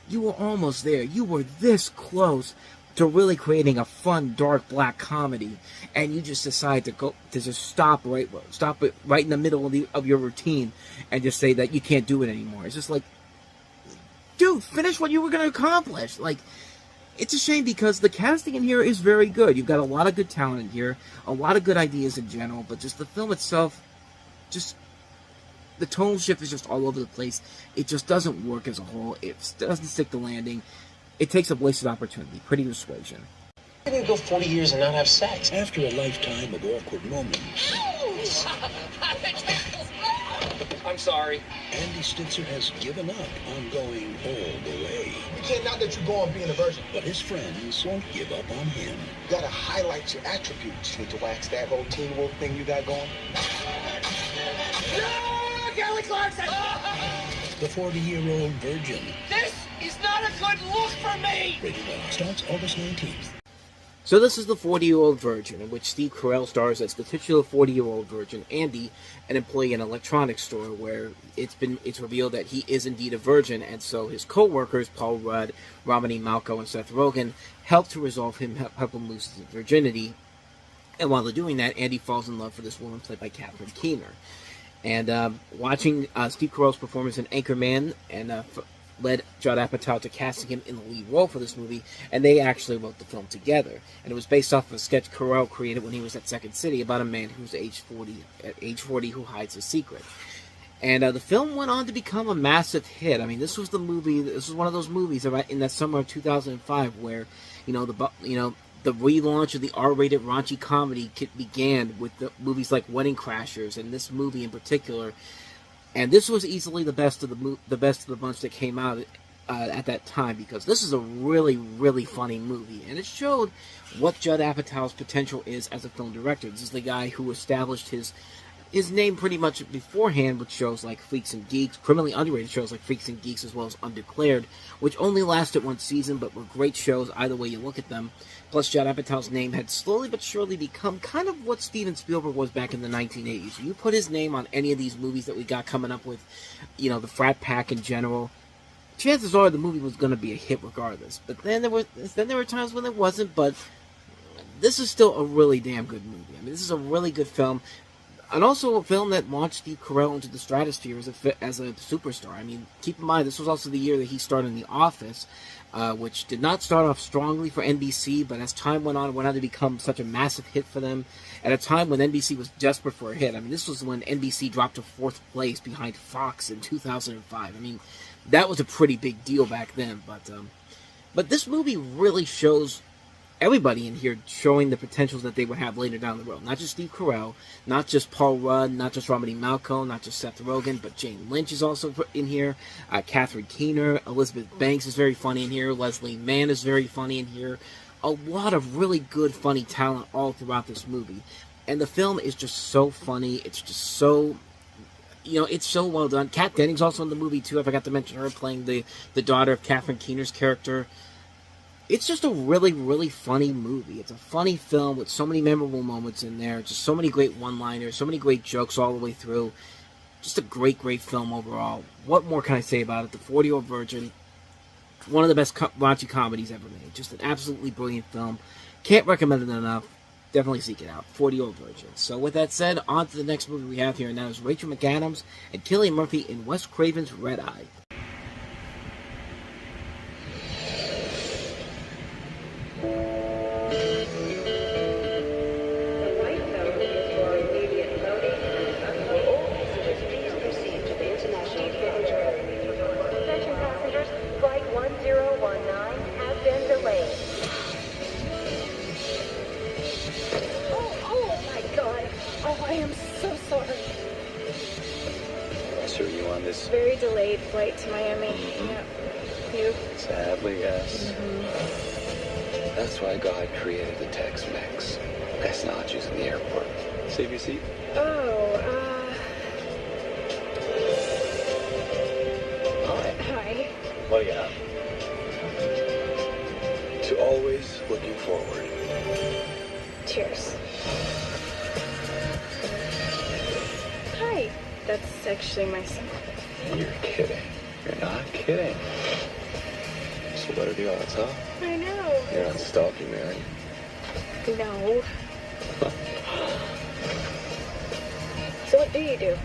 you were almost there. You were this close to really creating a fun, dark, black comedy, and you just decide to just stop it right in the middle of your routine, and just say that you can't do it anymore. It's just like, dude, finish what you were going to accomplish. Like, it's a shame because the casting in here is very good. You've got a lot of good talent in here, a lot of good ideas in general, but just the film itself, just the tonal shift is just all over the place. It just doesn't work as a whole. It doesn't stick the landing. It takes a wasted opportunity. Pretty persuasion. You can go 40 years and not have sex. After a lifetime of awkward moments. I'm sorry. Andy Stitzer has given up on going all the way. You can't not let you go on being a virgin. But his friends won't give up on him. You gotta highlight your attributes. You need to wax that whole Teen Wolf thing you got going. No! Kelly Clarkson! The 40-year-old virgin. This is not a good look for me! Rated R. Starts August 19th. So this is The 40-Year-Old Virgin, in which Steve Carell stars as the titular 40-year-old virgin, Andy, an employee in an electronics store, where it's revealed that he is indeed a virgin, and so his co-workers, Paul Rudd, Romany Malco, and Seth Rogen, help to help him lose his virginity. And while they're doing that, Andy falls in love for this woman played by Catherine Keener. And watching Steve Carell's performance in Anchorman, and led Judd Apatow to casting him in the lead role for this movie, and they actually wrote the film together. And it was based off of a sketch Carell created when he was at Second City about a man who's at age 40 who hides a secret. And the film went on to become a massive hit. I mean, this was one of those movies in that summer of 2005 where, the relaunch of the R-rated raunchy comedy began with the movies like Wedding Crashers, and this movie in particular. And this was easily the best of the bunch that came out at that time, because this is a really, really funny movie, and it showed what Judd Apatow's potential is as a film director. This is the guy who established his name pretty much beforehand with shows like Freaks and Geeks, criminally underrated shows like Freaks and Geeks, as well as Undeclared, which only lasted one season, but were great shows either way you look at them. Plus, Judd Apatow's name had slowly but surely become kind of what Steven Spielberg was back in the 1980s. You put his name on any of these movies that we got coming up with, the Frat Pack in general, chances are the movie was going to be a hit regardless. But then there were times when it wasn't, but this is still a really damn good movie. I mean, this is a really good film. And also a film that launched Steve Carell into the stratosphere as a superstar. I mean, keep in mind, this was also the year that he starred in The Office, which did not start off strongly for NBC, but as time went on to become such a massive hit for them, at a time when NBC was desperate for a hit. I mean, this was when NBC dropped to 4th place behind Fox in 2005. I mean, that was a pretty big deal back then, but this movie really shows everybody in here showing the potentials that they would have later down the road. Not just Steve Carell, not just Paul Rudd, not just Romany Malco, not just Seth Rogen, but Jane Lynch is also in here. Catherine Keener, Elizabeth Banks is very funny in here. Leslie Mann is very funny in here. A lot of really good, funny talent all throughout this movie. And the film is just so funny. It's just so, you know, it's so well done. Kat Dennings also in the movie, too. I forgot to mention her playing the daughter of Catherine Keener's character. It's just a really, really funny movie. It's a funny film with so many memorable moments in there. Just so many great one-liners, so many great jokes all the way through. Just a great, great film overall. What more can I say about it? The 40-Year-Old Virgin, one of the best raunchy comedies ever made. Just an absolutely brilliant film. Can't recommend it enough. Definitely seek it out. 40-Year-Old Virgin. So with that said, on to the next movie we have here, and that is Rachel McAdams and Cillian Murphy in Wes Craven's Red Eye. Very delayed flight to Miami. Yeah. You? Sadly, yes. That's why God created the Tex-Mex. Best nachos in the airport. Save your seat. Hi. What do you have? To always looking forward. Cheers. Hi. That's actually my son. You're kidding. You're not kidding. So what are the odds, huh? I know. You're not stalking me, are you? No. So what do you do?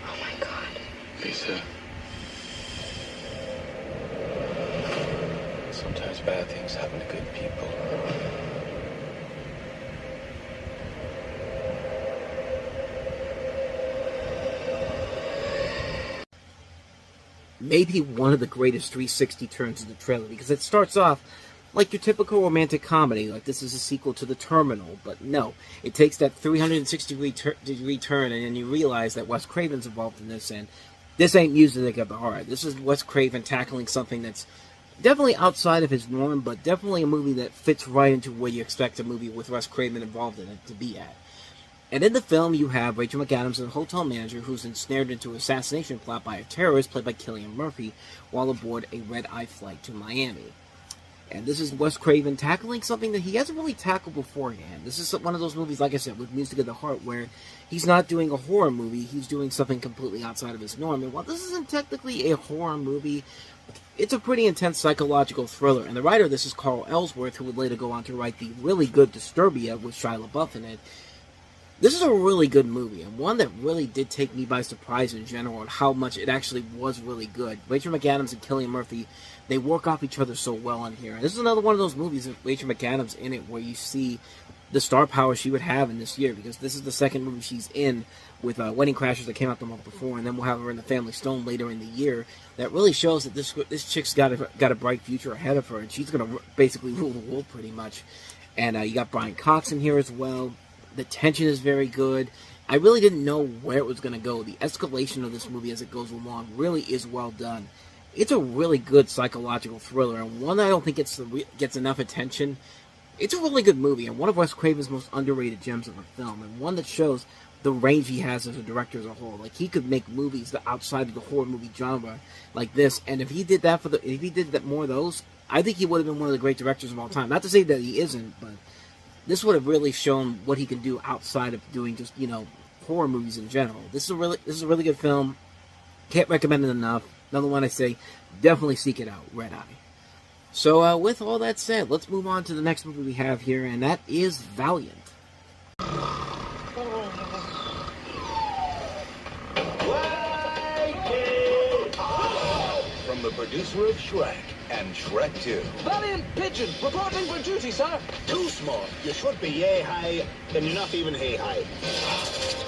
Oh my God. Lisa. Sometimes bad things happen to good people. Maybe one of the greatest 360 turns in the trailer, because it starts off like your typical romantic comedy, like this is a sequel to The Terminal, but no, it takes that 360-degree turn, and then you realize that Wes Craven's involved in this, and this ain't music of the heart. This is Wes Craven tackling something that's definitely outside of his norm, but definitely a movie that fits right into where you expect a movie with Wes Craven involved in it to be at. And in the film, you have Rachel McAdams, a hotel manager who's ensnared into an assassination plot by a terrorist played by Cillian Murphy while aboard a red-eye flight to Miami. And this is Wes Craven tackling something that he hasn't really tackled beforehand. This is one of those movies, like I said, with music of the heart, where he's not doing a horror movie, he's doing something completely outside of his norm. And while this isn't technically a horror movie, it's a pretty intense psychological thriller. And the writer of this is Carl Ellsworth, who would later go on to write the really good Disturbia with Shia LaBeouf in it. This is a really good movie, and one that really did take me by surprise in general, and how much it actually was really good. Rachel McAdams and Cillian Murphy, they work off each other so well in here. And this is another one of those movies with Rachel McAdams in it, where you see the star power she would have in this year, because this is the second movie she's in with Wedding Crashers that came out the month before, and then we'll have her in The Family Stone later in the year. That really shows that this chick's got a bright future ahead of her, and she's going to basically rule the world pretty much. And you got Brian Cox in here as well. The tension is very good. I really didn't know where it was going to go. The escalation of this movie as it goes along really is well done. It's a really good psychological thriller, and one that I don't think gets enough attention. It's a really good movie, and one of Wes Craven's most underrated gems of a film, and one that shows the range he has as a director as a whole. Like, he could make movies that outside of the horror movie genre like this, and if he did more of those, I think he would have been one of the great directors of all time. Not to say that he isn't, but this would have really shown what he can do outside of doing just, horror movies in general. This is a really good film. Can't recommend it enough. Another one I say, definitely seek it out, Red Eye. So with all that said, let's move on to the next movie we have here, and that is Valiant. From the producer of Shrek and Shrek 2. Valiant Pigeon, reporting for duty, sir. Too small. You should be yay high, then you're not even hay high.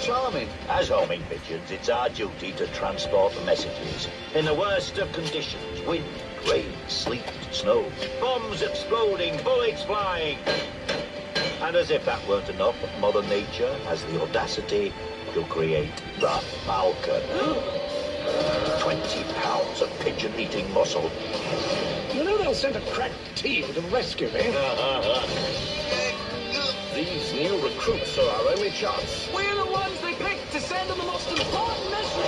Charming. As homing pigeons, it's our duty to transport the messages in the worst of conditions. Wind, rain, sleet, snow, bombs exploding, bullets flying. And as if that weren't enough, Mother Nature has the audacity to create the Falcon. 20 pounds of pigeon-eating muscle. You know they'll send a crack team to rescue me. These new recruits are our only chance. We're the ones they picked to send on the most important mission.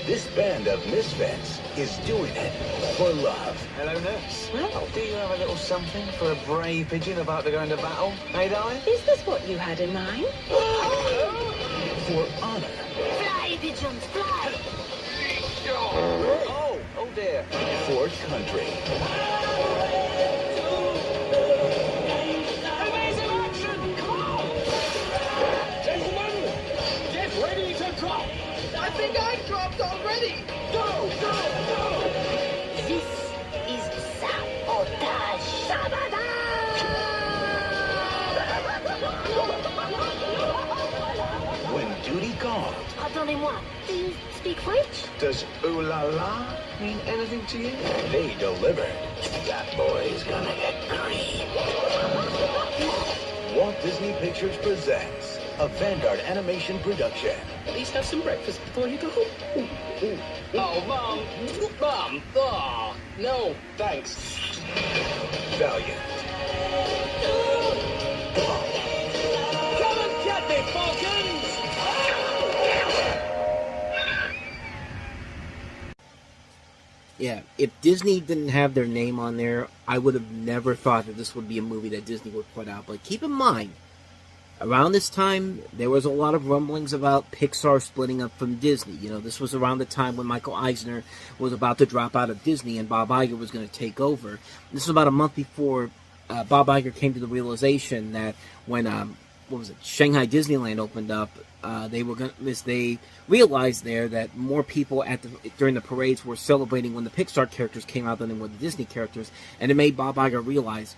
This band of misfits is doing it for love. Hello, nurse. Well, do you have a little something for a brave pigeon about to go into battle? Hey, darling? Is this what you had in mind? For honor. Fly, pigeons, fly! Oh dear. For country. Amazing action! Come on! Gentlemen, get ready to drop! I think I dropped already! Go! This is sabotage! When duty calls, Pardonnez-moi, do you speak French? does ooh la la mean anything to you? They delivered. That boy's gonna get green. Walt Disney Pictures presents a Vanguard animation production. At least have some breakfast before you go. Oh, Mom. Mom. Oh, no, thanks. Valiant. Come and get me, Falcons! Yeah, if Disney didn't have their name on there, I would have never thought that this would be a movie that Disney would put out. But keep in mind, around this time, there was a lot of rumblings about Pixar splitting up from Disney. You know, this was around the time when Michael Eisner was about to drop out of Disney and Bob Iger was going to take over. This was about a month before Bob Iger came to the realization that when, Shanghai Disneyland opened up, they realized there that more people during the parades were celebrating when the Pixar characters came out than they were the Disney characters, and it made Bob Iger realize,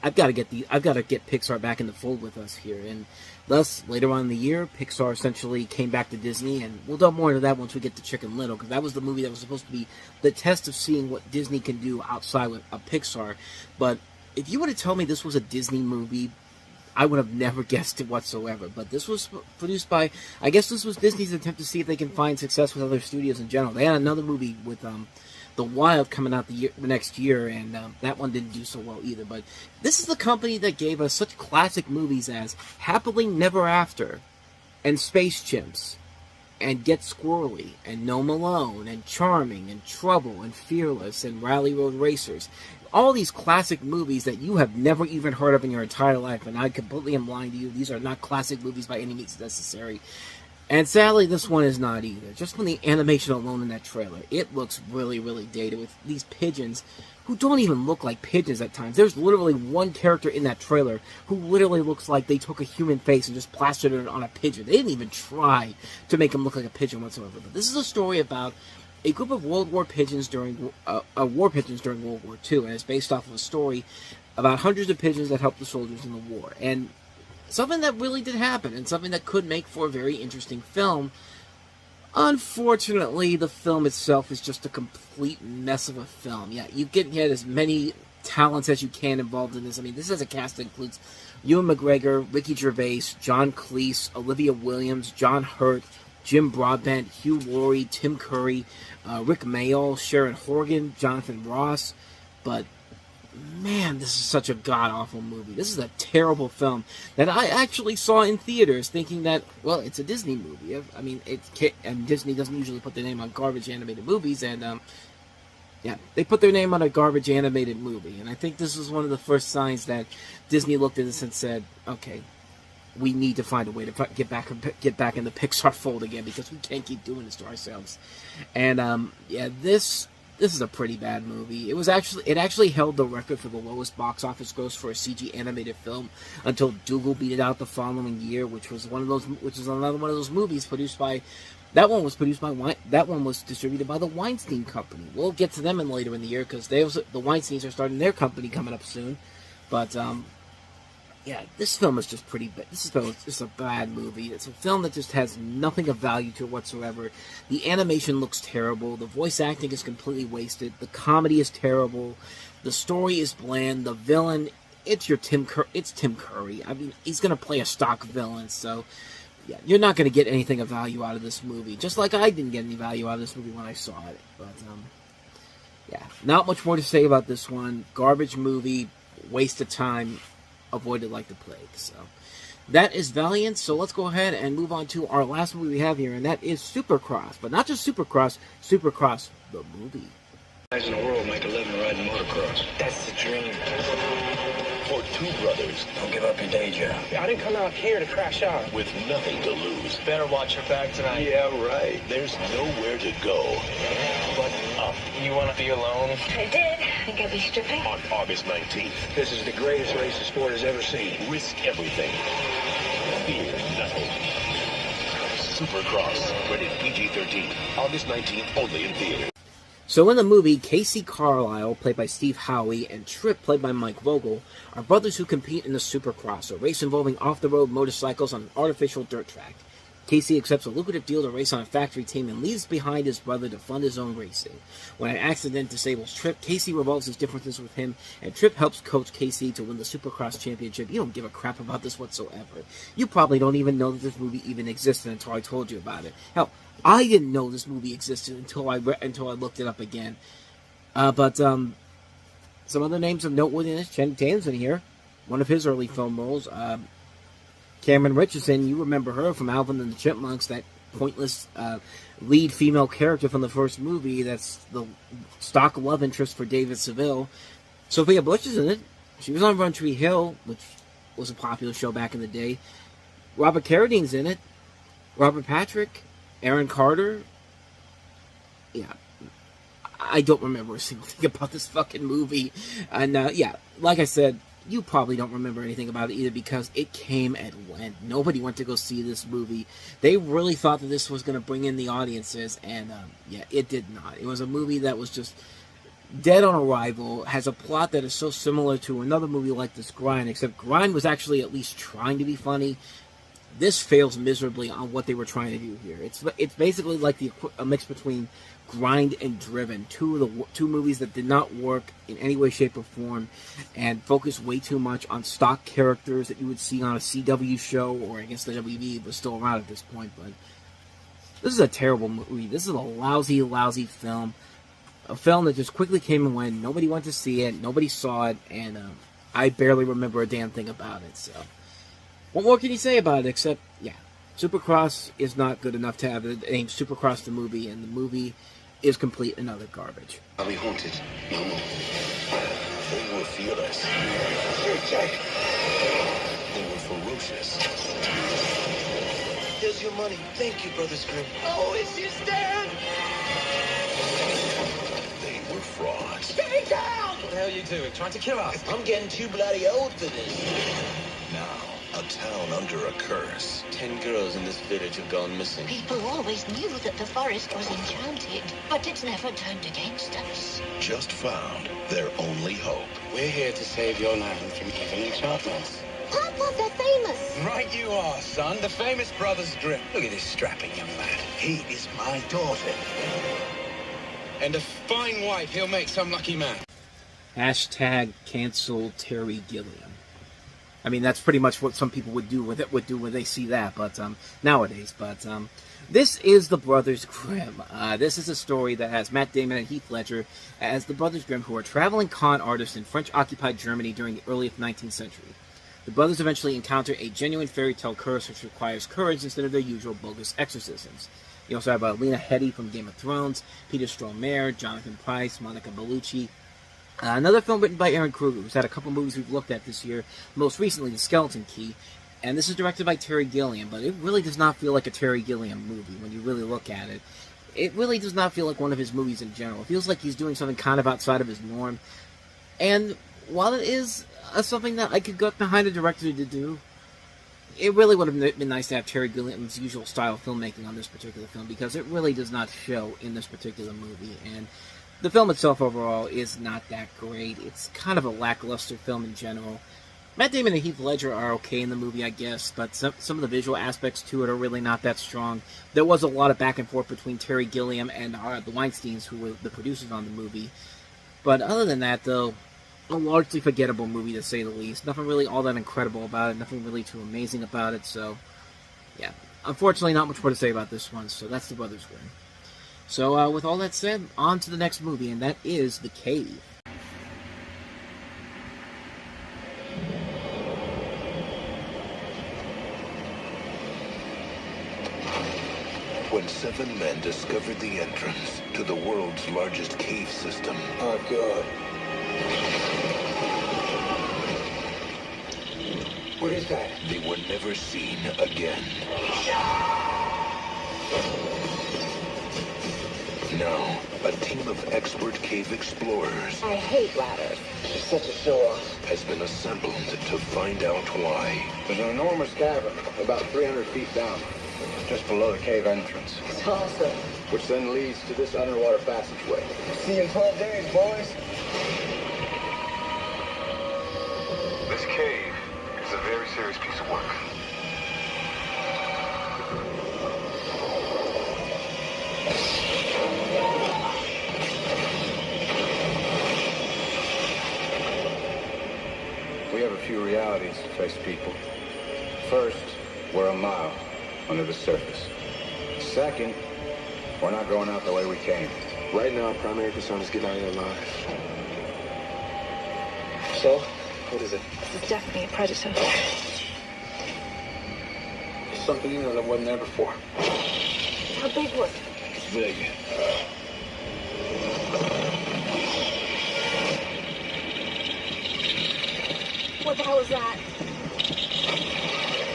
I've got to get Pixar back in the fold with us here. And thus, later on in the year, Pixar essentially came back to Disney, and we'll delve more into that once we get to Chicken Little, because that was the movie that was supposed to be the test of seeing what Disney can do outside of Pixar. But if you were to tell me this was a Disney movie, I would have never guessed it whatsoever. But this was produced by, I guess this was Disney's attempt to see if they can find success with other studios in general. They had another movie with The Wild coming out the next year, and that one didn't do so well either. But this is the company that gave us such classic movies as Happily Never After, and Space Chimps, and Get Squirrely, and Gnome Alone, and Charming, and Trouble, and Fearless, and Rally Road Racers. All these classic movies that you have never even heard of in your entire life, and I completely am lying to you. These are not classic movies by any means necessary. And sadly, this one is not either. Just from the animation alone in that trailer, it looks really, really dated with these pigeons who don't even look like pigeons at times. There's literally one character in that trailer who literally looks like they took a human face and just plastered it on a pigeon. They didn't even try to make him look like a pigeon whatsoever. But this is a story about a group of World War pigeons during World War II, and it's based off of a story about hundreds of pigeons that helped the soldiers in the war. And something that really did happen, and something that could make for a very interesting film. Unfortunately, the film itself is just a complete mess of a film. Yeah, you get as many talents as you can involved in this. I mean, this is a cast that includes Ewan McGregor, Ricky Gervais, John Cleese, Olivia Williams, John Hurt, Jim Broadbent, Hugh Laurie, Tim Curry, Rick Mayall, Sharon Horgan, Jonathan Ross. But man, this is such a god-awful movie. This is a terrible film that I actually saw in theaters thinking that, well, it's a Disney movie. I mean, and Disney doesn't usually put their name on garbage animated movies, and yeah, they put their name on a garbage animated movie. And I think this was one of the first signs that Disney looked at this and said, okay, we need to find a way to get back in the Pixar fold again, because we can't keep doing this to ourselves. And yeah, this is a pretty bad movie. It actually held the record for the lowest box office gross for a CG animated film until Dougal beat it out the following year, which was another one of those movies produced by. That one was distributed by the Weinstein Company. We'll get to them later in the year, because the Weinsteins are starting their company coming up soon. But yeah, this film is just pretty bad. This film is just a bad movie. It's a film that just has nothing of value to it whatsoever. The animation looks terrible. The voice acting is completely wasted. The comedy is terrible. The story is bland. The villain, it's Tim Curry. I mean, he's going to play a stock villain, so yeah, you're not going to get anything of value out of this movie. Just like I didn't get any value out of this movie when I saw it. But, yeah, not much more to say about this one. Garbage movie, waste of time, avoided like the plague. So, that is Valiant. So let's go ahead and move on to our last movie we have here, and that is Supercross. But not just Supercross, Supercross the movie. Guys in the world make a living riding motocross. That's the dream. For two brothers. Don't give up your day job. I didn't come out here to crash out. With nothing to lose. Better watch your back tonight. Yeah, right. There's nowhere to go. But you want to be alone? I did. I think I'll be stripping. On August 19th. This is the greatest race the sport has ever seen. Risk everything. Fear nothing. Supercross. Rated PG-13. August 19th, only in theaters. So in the movie, Casey Carlisle, played by Steve Howey, and Tripp, played by Mike Vogel, are brothers who compete in the Supercross, a race involving off-the-road motorcycles on an artificial dirt track. Casey accepts a lucrative deal to race on a factory team and leaves behind his brother to fund his own racing. When an accident disables Tripp, Casey resolves his differences with him, and Tripp helps coach Casey to win the Supercross championship. You don't give a crap about this whatsoever. You probably don't even know that this movie even existed until I told you about it. Hell, I didn't know this movie existed until I looked it up again. But some other names of noteworthiness. Channing Tatum's in here, one of his early film roles. Cameron Richardson, you remember her from Alvin and the Chipmunks, that pointless lead female character from the first movie. That's the stock love interest for David Seville. Sophia Bush is in it. She was on One Tree Hill, which was a popular show back in the day. Robert Carradine's in it. Robert Patrick. Aaron Carter. Yeah. I don't remember a single thing about this fucking movie. And, yeah, like I said, you probably don't remember anything about it either because it came and went. Nobody went to go see this movie. They really thought that this was going to bring in the audiences, and, yeah, it did not. It was a movie that was just dead on arrival, has a plot that is so similar to another movie like this, Grind, except Grind was actually at least trying to be funny. This fails miserably on what they were trying to do here. It's basically like a mix between Grind and Driven, two movies that did not work in any way, shape, or form, and focused way too much on stock characters that you would see on a CW show, or I guess the WB was still around at this point. But this is a terrible movie. This is a lousy, lousy film. A film that just quickly came and went. Nobody went to see it. Nobody saw it, and I barely remember a damn thing about it. So, what more can you say about it except, yeah, Supercross is not good enough to have the name Supercross the movie, and the movie is complete and utter garbage. I'll be haunted. No more. They were fearless. They were ferocious. Here's your money. Thank you, Brothers Grimm. Oh, it's his dad! They were frauds. Stay down! What the hell are you doing? Trying to kill us? I'm getting too bloody old for this. Now, a town under a curse. 10 girls in this village have gone missing. People always knew that the forest was enchanted, but it's never turned against us. Just found their only hope. We're here to save your land from evil enchantments. Papa, they're famous. Right you are, son. The famous Brothers Grimm. Look at this strapping young man. He is my daughter. And a fine wife he'll make some lucky man. Hashtag cancel Terry Gilliam. I mean, that's pretty much what some people would do when they see that, but nowadays. But this is the Brothers Grimm. This is a story that has Matt Damon and Heath Ledger as the Brothers Grimm, who are traveling con artists in French-occupied Germany during the early 19th century. The brothers eventually encounter a genuine fairy tale curse which requires courage instead of their usual bogus exorcisms. You also have Lena Headey from Game of Thrones, Peter Stormare, Jonathan Pryce, Monica Bellucci. Another film written by Aaron Kruger, who's had a couple movies we've looked at this year, most recently The Skeleton Key, and this is directed by Terry Gilliam, but it really does not feel like a Terry Gilliam movie when you really look at it. It really does not feel like one of his movies in general. It feels like he's doing something kind of outside of his norm, and while it is something that I could get behind a director to do, it really would have been nice to have Terry Gilliam's usual style of filmmaking on this particular film, because it really does not show in this particular movie, and the film itself overall is not that great. It's kind of a lackluster film in general. Matt Damon and Heath Ledger are okay in the movie, I guess, but some of the visual aspects to it are really not that strong. There was a lot of back and forth between Terry Gilliam and the Weinsteins, who were the producers on the movie. But other than that, though, a largely forgettable movie, to say the least. Nothing really all that incredible about it, nothing really too amazing about it, so yeah. unfortunately, not much more to say about this one, so that's the Brothers Grimm. So, with all that said, on to the next movie, and that is The Cave. When 7 men discovered the entrance to the world's largest cave system. Oh, God. What is that? They were never seen again. Now, a team of expert cave explorers I hate ladders. She's such a show-off. has been assembled to find out why. There's an enormous cavern, about 300 feet down, just below the cave entrance, It's awesome. which then leads to this underwater passageway. See you in 12 days, boys. This cave is a very serious piece of work. We have a few realities to face, people. First, we're a mile under the surface. Second, we're not going out the way we came. Right now, our primary concern is getting out of here alive. So, what is it? This is definitely a predator. There's something in there that wasn't there before. How big was it? It's big. What the hell is that?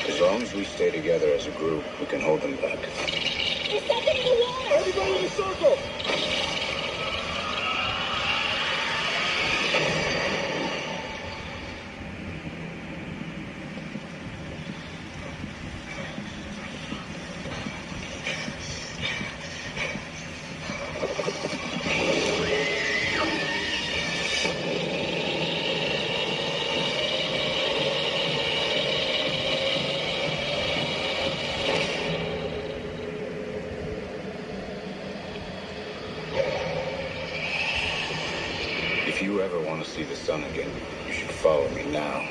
As long as we stay together as a group, we can hold them back. There's something in the water! Everybody in a circle! If you ever want to see the sun again, you should follow me now.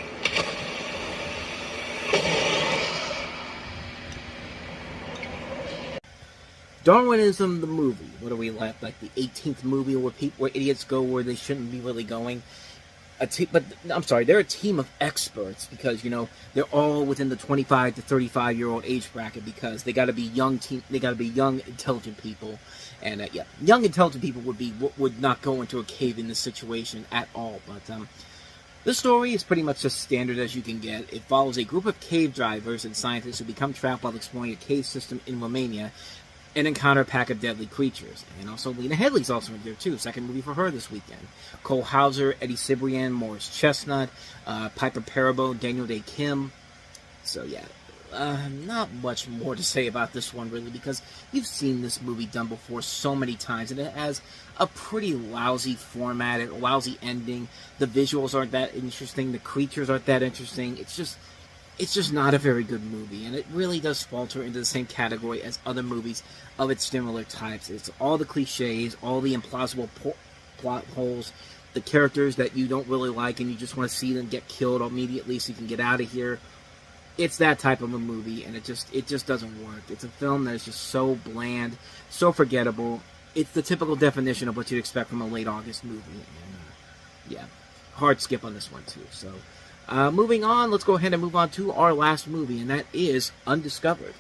Darwinism, the movie. What are we left? Like the 18th movie where idiots go where they shouldn't be really going? But I'm sorry, they're a team of experts because, you know, they're all within the 25 to 35-year-old age bracket because they got to be young, intelligent people. And, yeah, young, intelligent people would not go into a cave in this situation at all. But, this story is pretty much as standard as you can get. It follows a group of cave divers and scientists who become trapped while exploring a cave system in Romania and encounter a pack of deadly creatures. And also, Lena Headey's also in there, too. Second movie for her this weekend. Cole Hauser, Eddie Cibrian, Morris Chestnut, Piper Perabo, Daniel Day Kim. So, yeah. Not much more to say about this one, really, because you've seen this movie done before so many times, and it has a pretty lousy format, a lousy ending. The visuals aren't that interesting. The creatures aren't that interesting. It's just not a very good movie, and it really does falter into the same category as other movies of its similar types. It's all the cliches, all the implausible plot holes, the characters that you don't really like and you just want to see them get killed immediately so you can get out of here. It's that type of a movie, and it just doesn't work. It's a film that is just so bland, so forgettable. It's the typical definition of what you'd expect from a late August movie. And, yeah, hard skip on this one, too. So, moving on, let's go ahead and move on to our last movie, and that is Undiscovered.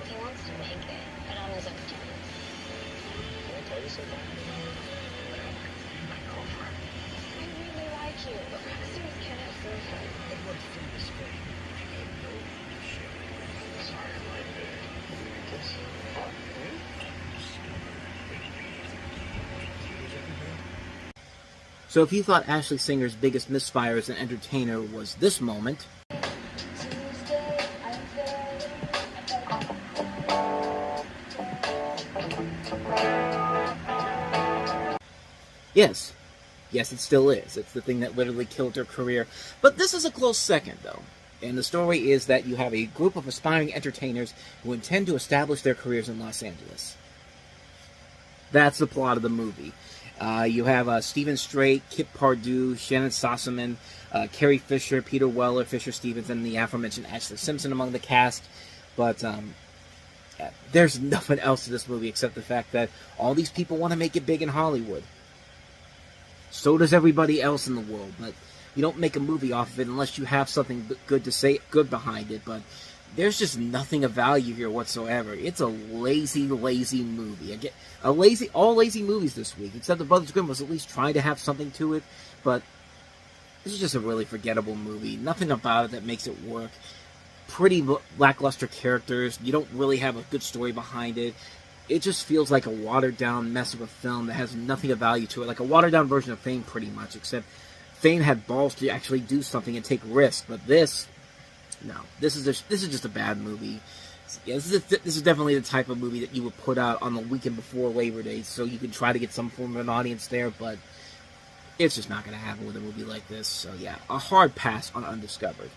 He wants to make it, but on his own terms. Can I tell you something? I really like you. So we can have suicide. So if you thought Ashley Singer's biggest misfire as an entertainer was this moment, yes, it still is. It's the thing that literally killed her career. But this is a close second, though. And the story is that you have a group of aspiring entertainers who intend to establish their careers in Los Angeles. That's the plot of the movie. You have Stephen Strait, Kip Pardue, Shannon Sossaman, Carrie Fisher, Peter Weller, Fisher Stevens, and the aforementioned Ashley Simpson among the cast. But there's nothing else to this movie except the fact that all these people want to make it big in Hollywood. So does everybody else in the world. But you don't make a movie off of it unless you have something good to say, good behind it. But there's just nothing of value here whatsoever. It's a lazy, lazy movie. All lazy movies this week, except the Brothers Grimm was at least trying to have something to it. But this is just a really forgettable movie. Nothing about it that makes it work. Pretty lackluster characters. You don't really have a good story behind it. It just feels like a watered-down mess of a film that has nothing of value to it. Like a watered-down version of Fame, pretty much. Except Fame had balls to actually do something and take risks. But this, no. This is just a bad movie. Yeah, this is definitely the type of movie that you would put out on the weekend before Labor Day, so you can try to get some form of an audience there. But it's just not going to happen with a movie like this. So yeah, a hard pass on Undiscovered.